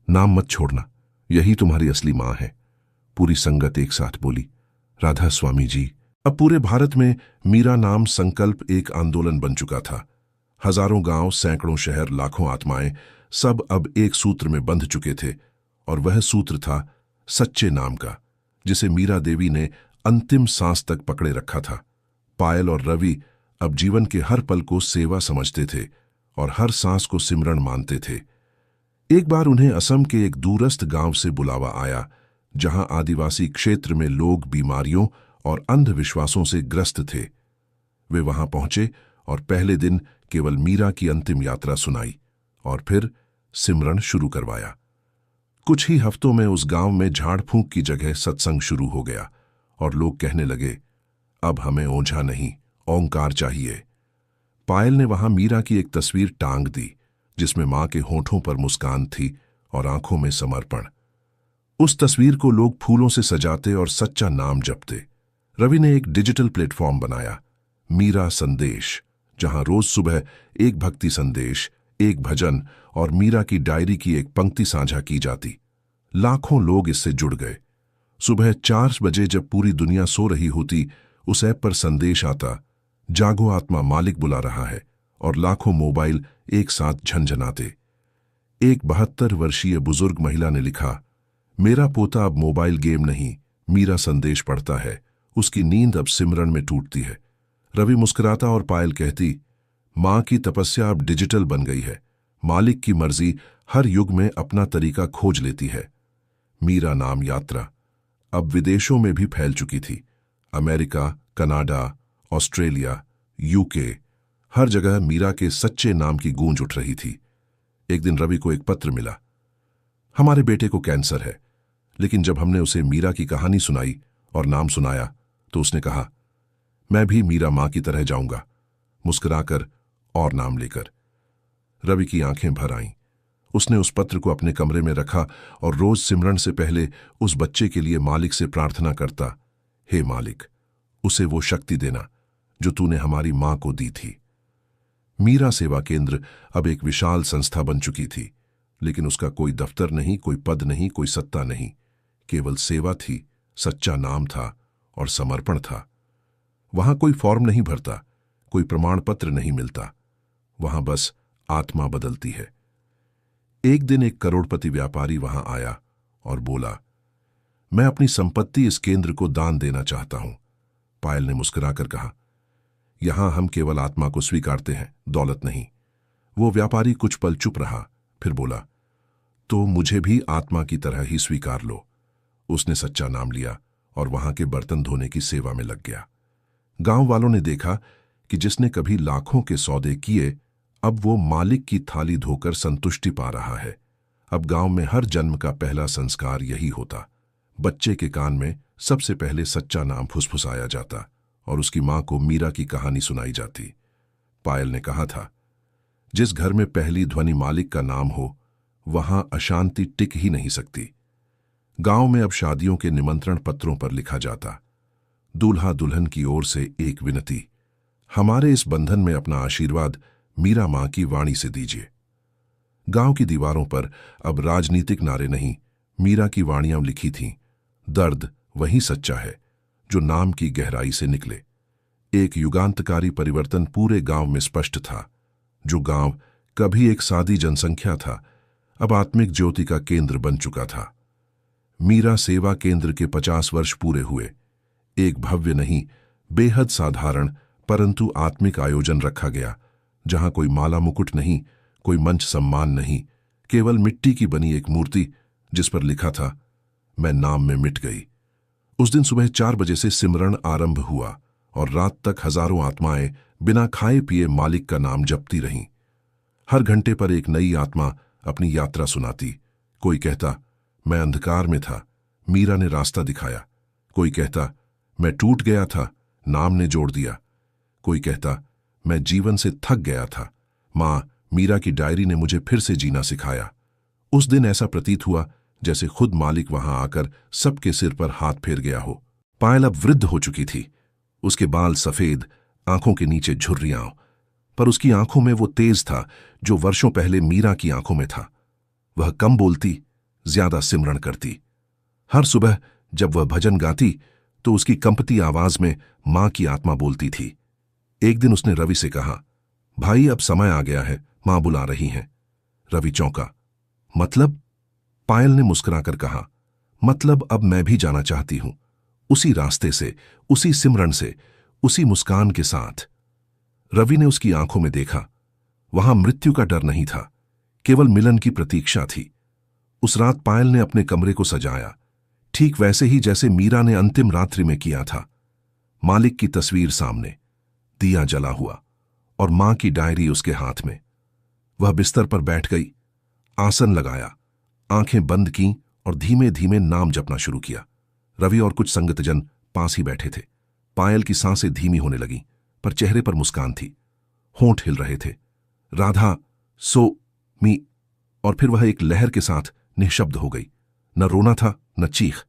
नाम मत छोड़ना, यही तुम्हारी असली मां है। पूरी संगत एक साथ बोली, राधा स्वामी जी। अब पूरे भारत में मीरा नाम संकल्प एक आंदोलन बन चुका था। हजारों गांव, सैकड़ों शहर, लाखों आत्माएं, सब अब एक सूत्र में बंध चुके थे, और वह सूत्र था सच्चे नाम का, जिसे मीरा देवी ने अंतिम सांस तक पकड़े रखा था। पायल और रवि अब जीवन के हर पल को सेवा समझते थे और हर सांस को सिमरन मानते थे। एक बार उन्हें असम के एक दूरस्थ गांव से बुलावा आया, जहां आदिवासी क्षेत्र में लोग बीमारियों और अंधविश्वासों से ग्रस्त थे। वे वहां पहुंचे और पहले दिन केवल मीरा की अंतिम यात्रा सुनाई और फिर सिमरन शुरू करवाया। कुछ ही हफ्तों में उस गांव में झाड़ फूंक की जगह सत्संग शुरू हो गया और लोग कहने लगे, अब हमें ओझा नहीं, ओंकार चाहिए। पायल ने वहां मीरा की एक तस्वीर टांग दी, जिसमें मां के होठों पर मुस्कान थी और आंखों में समर्पण। उस तस्वीर को लोग फूलों से सजाते और सच्चा नाम जपते। रवि ने एक डिजिटल प्लेटफॉर्म बनाया, मीरा संदेश, जहां रोज सुबह एक भक्ति संदेश, एक भजन और मीरा की डायरी की एक पंक्ति साझा की जाती। लाखों लोग इससे जुड़ गए। सुबह 4 बजे जब पूरी दुनिया सो रही होती, उस ऐप पर संदेश आता, जागो आत्मा मालिक बुला रहा है, और लाखों मोबाइल एक साथ झनझनाते। एक 72 वर्षीय बुजुर्ग महिला ने लिखा, मेरा पोता अब मोबाइल गेम नहीं, मीरा संदेश पढ़ता है, उसकी नींद अब सिमरन में टूटती है। रवि मुस्कुराता और पायल कहती, मां की तपस्या अब डिजिटल बन गई है, मालिक की मर्जी हर युग में अपना तरीका खोज लेती है। मीरा नाम यात्रा अब विदेशों में भी फैल चुकी थी। अमेरिका, कनाडा, ऑस्ट्रेलिया, यूके, हर जगह मीरा के सच्चे नाम की गूंज उठ रही थी। एक दिन रवि को एक पत्र मिला, हमारे बेटे को कैंसर है। लेकिन जब हमने उसे मीरा की कहानी सुनाई और नाम सुनाया तो उसने कहा, मैं भी मीरा मां की तरह जाऊंगा, मुस्कुराकर और नाम लेकर। रवि की आंखें भर आईं। उसने उस पत्र को अपने कमरे में रखा और रोज सिमरन से पहले उस बच्चे के लिए मालिक से प्रार्थना करता, हे मालिक, उसे वो शक्ति देना जो तूने हमारी मां को दी थी। मीरा सेवा केंद्र अब एक विशाल संस्था बन चुकी थी, लेकिन उसका कोई दफ्तर नहीं, कोई पद नहीं, कोई सत्ता नहीं, केवल सेवा थी, सच्चा नाम था और समर्पण था। वहां कोई फॉर्म नहीं भरता, कोई प्रमाण पत्र नहीं मिलता, वहां बस आत्मा बदलती है। एक दिन एक करोड़पति व्यापारी वहां आया और बोला, मैं अपनी संपत्ति इस केंद्र को दान देना चाहता हूं। पायल ने मुस्कुराकर कहा, यहां हम केवल आत्मा को स्वीकारते हैं, दौलत नहीं। वो व्यापारी कुछ पल चुप रहा, फिर बोला, तो मुझे भी आत्मा की तरह ही स्वीकार लो। उसने सच्चा नाम लिया और वहां के बर्तन धोने की सेवा में लग गया। गांव वालों ने देखा कि जिसने कभी लाखों के सौदे किए, अब वो मालिक की थाली धोकर संतुष्टि पा रहा है। अब गांव में हर जन्म का पहला संस्कार यही होता। बच्चे के कान में सबसे पहले सच्चा नाम फुसफुसाया जाता और उसकी मां को मीरा की कहानी सुनाई जाती। पायल ने कहा था, जिस घर में पहली ध्वनि मालिक का नाम हो, वहां अशांति टिक ही नहीं सकती। गांव में अब शादियों के निमंत्रण पत्रों पर लिखा जाता, दूल्हा दुल्हन की ओर से एक विनती, हमारे इस बंधन में अपना आशीर्वाद मीरा मां की वाणी से दीजिए। गांव की दीवारों पर अब राजनीतिक नारे नहीं, मीरा की वाणियां लिखी थीं, दर्द वही सच्चा है जो नाम की गहराई से निकले। एक युगांतकारी परिवर्तन पूरे गांव में स्पष्ट था। जो गांव कभी एक सादी जनसंख्या था, अब आत्मिक ज्योति का केंद्र बन चुका था। मीरा सेवा केंद्र के 50 वर्ष पूरे हुए। एक भव्य नहीं, बेहद साधारण परंतु आत्मिक आयोजन रखा गया, जहां कोई माला मुकुट नहीं, कोई मंच सम्मान नहीं, केवल मिट्टी की बनी एक मूर्ति जिस पर लिखा था, मैं नाम में मिट गई। उस दिन सुबह 4 बजे से सिमरन आरंभ हुआ और रात तक हजारों आत्माएं बिना खाए पिए मालिक का नाम जपती रहीं। हर घंटे पर एक नई आत्मा अपनी यात्रा सुनाती। कोई कहता, मैं अंधकार में था, मीरा ने रास्ता दिखाया। कोई कहता, मैं टूट गया था, नाम ने जोड़ दिया। कोई कहता, मैं जीवन से थक गया था, मां मीरा की डायरी ने मुझे फिर से जीना सिखाया। उस दिन ऐसा प्रतीत हुआ जैसे खुद मालिक वहां आकर सबके सिर पर हाथ फेर गया हो। पायल अब वृद्ध हो चुकी थी। उसके बाल सफेद, आंखों के नीचे झुर्रियां, पर उसकी आंखों में वो तेज था जो वर्षों पहले मीरा की आंखों में था। वह कम बोलती, ज्यादा सिमरन करती। हर सुबह जब वह भजन गाती तो उसकी कंपती आवाज में मां की आत्मा बोलती थी। एक दिन उसने रवि से कहा, भाई अब समय आ गया है, मां बुला रही हैं। रवि चौंका, मतलब? पायल ने मुस्कुराकर कहा, मतलब अब मैं भी जाना चाहती हूं, उसी रास्ते से, उसी सिमरन से, उसी मुस्कान के साथ। रवि ने उसकी आंखों में देखा। वहां मृत्यु का डर नहीं था, केवल मिलन की प्रतीक्षा थी। उस रात पायल ने अपने कमरे को सजाया, ठीक वैसे ही जैसे मीरा ने अंतिम रात्रि में किया था। मालिक की तस्वीर सामने, दिया जला हुआ और मां की डायरी उसके हाथ में। वह बिस्तर पर बैठ गई, आसन लगाया, आंखें बंद कीं और धीमे धीमे नाम जपना शुरू किया। रवि और कुछ संगतजन पास ही बैठे थे। पायल की सांसें धीमी होने लगीं, पर चेहरे पर मुस्कान थी। होंठ हिल रहे थे। राधा, सो, मी। और फिर वह एक लहर के साथ निःशब्द हो गई। न रोना था, न चीख।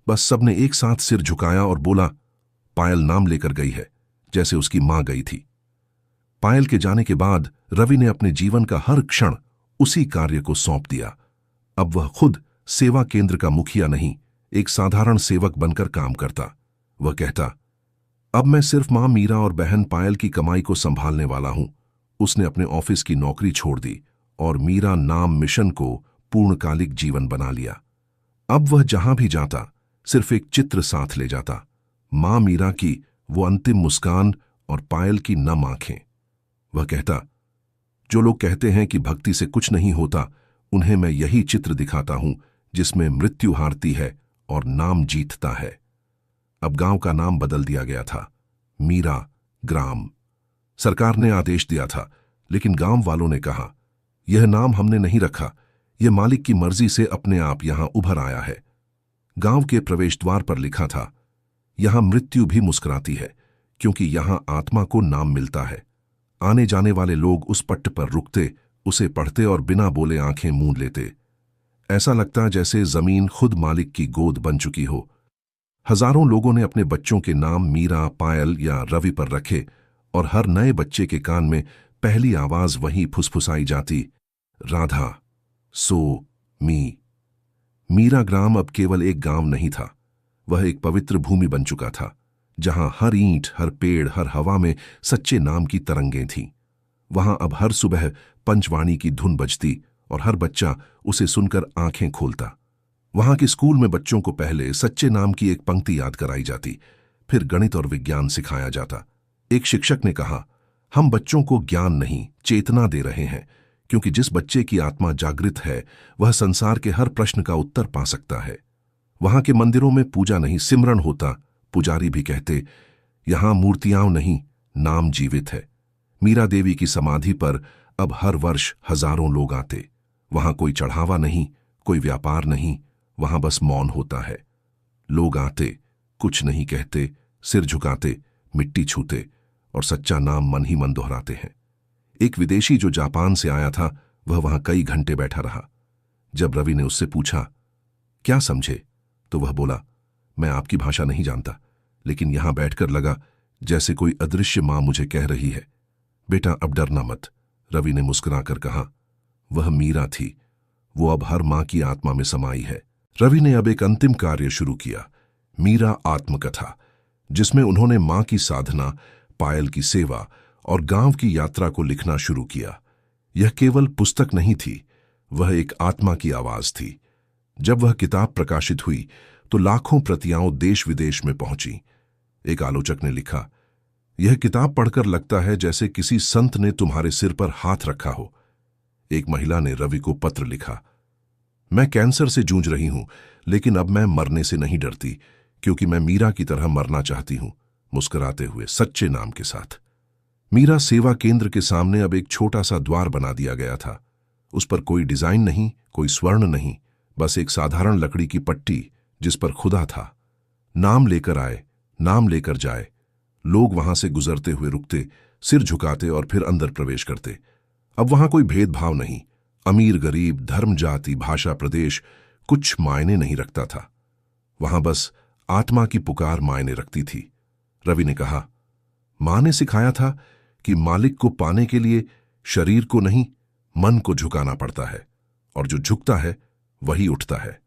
बस सबने एक साथ सिर झुकाया और बोला, पायल नाम लेकर गई है, जैसे उसकी मां गई थी। पायल के जाने के बाद रवि ने अपने जीवन का हर क्षण उसी कार्य को सौंप दिया। अब वह खुद सेवा केंद्र का मुखिया नहीं, एक साधारण सेवक बनकर काम करता। वह कहता, अब मैं सिर्फ मां मीरा और बहन पायल की कमाई को संभालने वाला हूं। उसने अपने ऑफिस की नौकरी छोड़ दी और मीरा नाम मिशन को पूर्णकालिक जीवन बना लिया। अब वह जहां भी जाता सिर्फ एक चित्र साथ ले जाता, मां मीरा की वो अंतिम मुस्कान और पायल की नम आंखें। वह कहता, जो लोग कहते हैं कि भक्ति से कुछ नहीं होता, उन्हें मैं यही चित्र दिखाता हूं जिसमें मृत्यु हारती है और नाम जीतता है। अब गांव का नाम बदल दिया गया था, मीरा ग्राम। सरकार ने आदेश दिया था, लेकिन गांव वालों ने कहा, यह नाम हमने नहीं रखा, यह मालिक की मर्जी से अपने आप यहां उभर आया है। गांव के प्रवेश द्वार पर लिखा था, यहां मृत्यु भी मुस्कुराती है, क्योंकि यहां आत्मा को नाम मिलता है। आने जाने वाले लोग उस पट्ट पर रुकते, उसे पढ़ते और बिना बोले आंखें मूंद लेते। ऐसा लगता जैसे जमीन खुद मालिक की गोद बन चुकी हो। हजारों लोगों ने अपने बच्चों के नाम मीरा, पायल या रवि पर रखे और हर नए बच्चे के कान में पहली आवाज वही फुसफुसाई जाती, राधा, सो, मी। मीरा ग्राम अब केवल एक गांव नहीं था, वह एक पवित्र भूमि बन चुका था, जहां हर ईंट, हर पेड़, हर हवा में सच्चे नाम की तरंगें थीं। वहां अब हर सुबह पंचवाणी की धुन बजती और हर बच्चा उसे सुनकर आंखें खोलता। वहां के स्कूल में बच्चों को पहले सच्चे नाम की एक पंक्ति याद कराई जाती, फिर गणित और विज्ञान सिखाया जाता। एक शिक्षक ने कहा, हम बच्चों को ज्ञान नहीं, चेतना दे रहे हैं, क्योंकि जिस बच्चे की आत्मा जागृत है वह संसार के हर प्रश्न का उत्तर पा सकता है। वहां के मंदिरों में पूजा नहीं, सिमरन होता। पुजारी भी कहते, यहां मूर्तियां नहीं, नाम जीवित है। मीरा देवी की समाधि पर अब हर वर्ष हजारों लोग आते। वहां कोई चढ़ावा नहीं, कोई व्यापार नहीं, वहां बस मौन होता है। लोग आते, कुछ नहीं कहते, सिर झुकाते, मिट्टी छूते और सच्चा नाम मन ही मन दोहराते हैं। एक विदेशी जो जापान से आया था, वह वहां कई घंटे बैठा रहा। जब रवि ने उससे पूछा, क्या समझे, तो वह बोला, मैं आपकी भाषा नहीं जानता, लेकिन यहां बैठकर लगा जैसे कोई अदृश्य मां मुझे कह रही है, बेटा अब डरना मत। रवि ने मुस्कुराकर कहा, वह मीरा थी, वो अब हर मां की आत्मा में समाई है। रवि ने अब एक अंतिम कार्य शुरू किया, मीरा आत्मकथा, जिसमें उन्होंने मां की साधना, पायल की सेवा और गांव की यात्रा को लिखना शुरू किया। यह केवल पुस्तक नहीं थी, वह एक आत्मा की आवाज थी। जब वह किताब प्रकाशित हुई तो लाखों प्रतियां देश विदेश में पहुंची। एक आलोचक ने लिखा, यह किताब पढ़कर लगता है जैसे किसी संत ने तुम्हारे सिर पर हाथ रखा हो। एक महिला ने रवि को पत्र लिखा, मैं कैंसर से जूझ रही हूं, लेकिन अब मैं मरने से नहीं डरती, क्योंकि मैं मीरा की तरह मरना चाहती हूं, मुस्कुराते हुए, सच्चे नाम के साथ। मीरा सेवा केंद्र के सामने अब एक छोटा सा द्वार बना दिया गया था। उस पर कोई डिजाइन नहीं, कोई स्वर्ण नहीं, बस एक साधारण लकड़ी की पट्टी जिस पर खुदा था। नाम लेकर आए, नाम लेकर जाए। लोग वहां से गुजरते हुए रुकते, सिर झुकाते और फिर अंदर प्रवेश करते। अब वहां कोई भेदभाव नहीं, अमीर गरीब, धर्म, जाति, भाषा, प्रदेश कुछ मायने नहीं रखता था। वहां बस आत्मा की पुकार मायने रखती थी। रवि ने कहा, मां ने सिखाया था कि मालिक को पाने के लिए शरीर को नहीं, मन को झुकाना पड़ता है, और जो झुकता है वही उठता है।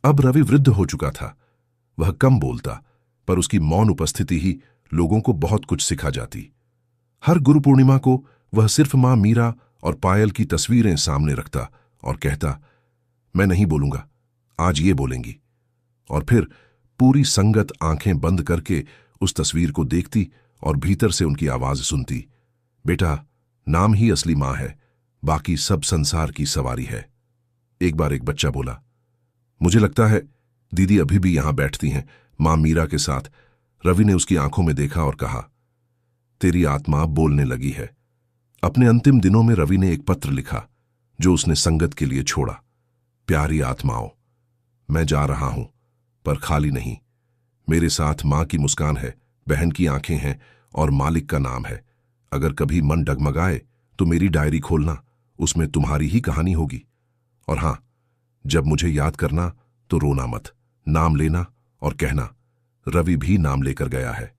अब रवि वृद्ध हो चुका था। वह कम बोलता, पर उसकी मौन उपस्थिति ही लोगों को बहुत कुछ सिखा जाती। हर गुरु पूर्णिमा को वह सिर्फ मां मीरा और पायल की तस्वीरें सामने रखता और कहता, मैं नहीं बोलूंगा, आज ये बोलेंगी। और फिर पूरी संगत आंखें बंद करके उस तस्वीर को देखती और भीतर से उनकी आवाज सुनती, बेटा, नाम ही असली मां है, बाकी सब संसार की सवारी है। एक बार एक बच्चा बोला, मुझे लगता है दीदी अभी भी यहां बैठती हैं, मां मीरा के साथ। रवि ने उसकी आंखों में देखा और कहा, तेरी आत्मा बोलने लगी है। अपने अंतिम दिनों में रवि ने एक पत्र लिखा जो उसने संगत के लिए छोड़ा। प्यारी आत्माओं, मैं जा रहा हूं, पर खाली नहीं। मेरे साथ मां की मुस्कान है, बहन की आंखें हैं और मालिक का नाम है। अगर कभी मन डगमगाए तो मेरी डायरी खोलना, उसमें तुम्हारी ही कहानी होगी। और हां, जब मुझे याद करना तो रोना मत, नाम लेना और कहना, रवि भी नाम लेकर गया है।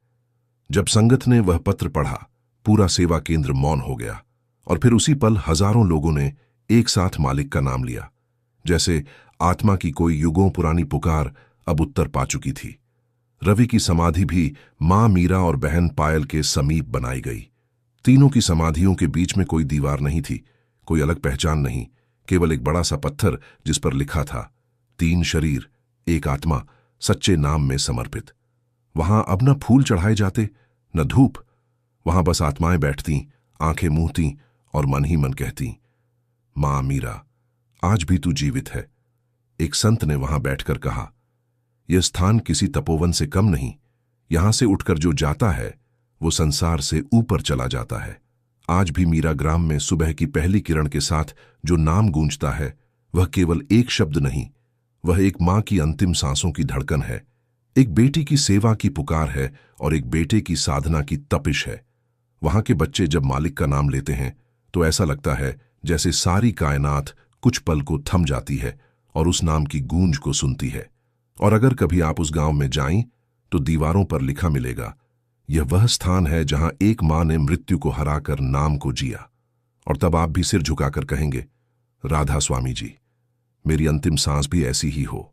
जब संगत ने वह पत्र पढ़ा, पूरा सेवा केंद्र मौन हो गया और फिर उसी पल हजारों लोगों ने एक साथ मालिक का नाम लिया, जैसे आत्मा की कोई युगों पुरानी पुकार अब उत्तर पा चुकी थी। रवि की समाधि भी मां मीरा और बहन पायल के समीप बनाई गई। तीनों की समाधियों के बीच में कोई दीवार नहीं थी, कोई अलग पहचान नहीं, केवल एक बड़ा सा पत्थर जिस पर लिखा था, 3 शरीर, एक आत्मा, सच्चे नाम में समर्पित। वहां अब न फूल चढ़ाए जाते, न धूप। वहां बस आत्माएं बैठती, आंखें मूहती और मन ही मन कहती, मां मीरा, आज भी तू जीवित है। एक संत ने वहां बैठकर कहा, यह स्थान किसी तपोवन से कम नहीं। यहां से उठकर जो जाता है वो संसार से ऊपर चला जाता है। आज भी मीरा ग्राम में सुबह की पहली किरण के साथ जो नाम गूंजता है, वह केवल एक शब्द नहीं, वह एक मां की अंतिम सांसों की धड़कन है, एक बेटी की सेवा की पुकार है और एक बेटे की साधना की तपिश है। वहां के बच्चे जब मालिक का नाम लेते हैं तो ऐसा लगता है जैसे सारी कायनात कुछ पल को थम जाती है और उस नाम की गूंज को सुनती है। और अगर कभी आप उस गांव में जाएं तो दीवारों पर लिखा मिलेगा, यह वह स्थान है जहां एक मां ने मृत्यु को हराकर नाम को जिया। और तब आप भी सिर झुकाकर कहेंगे, राधा स्वामी जी, मेरी अंतिम सांस भी ऐसी ही हो।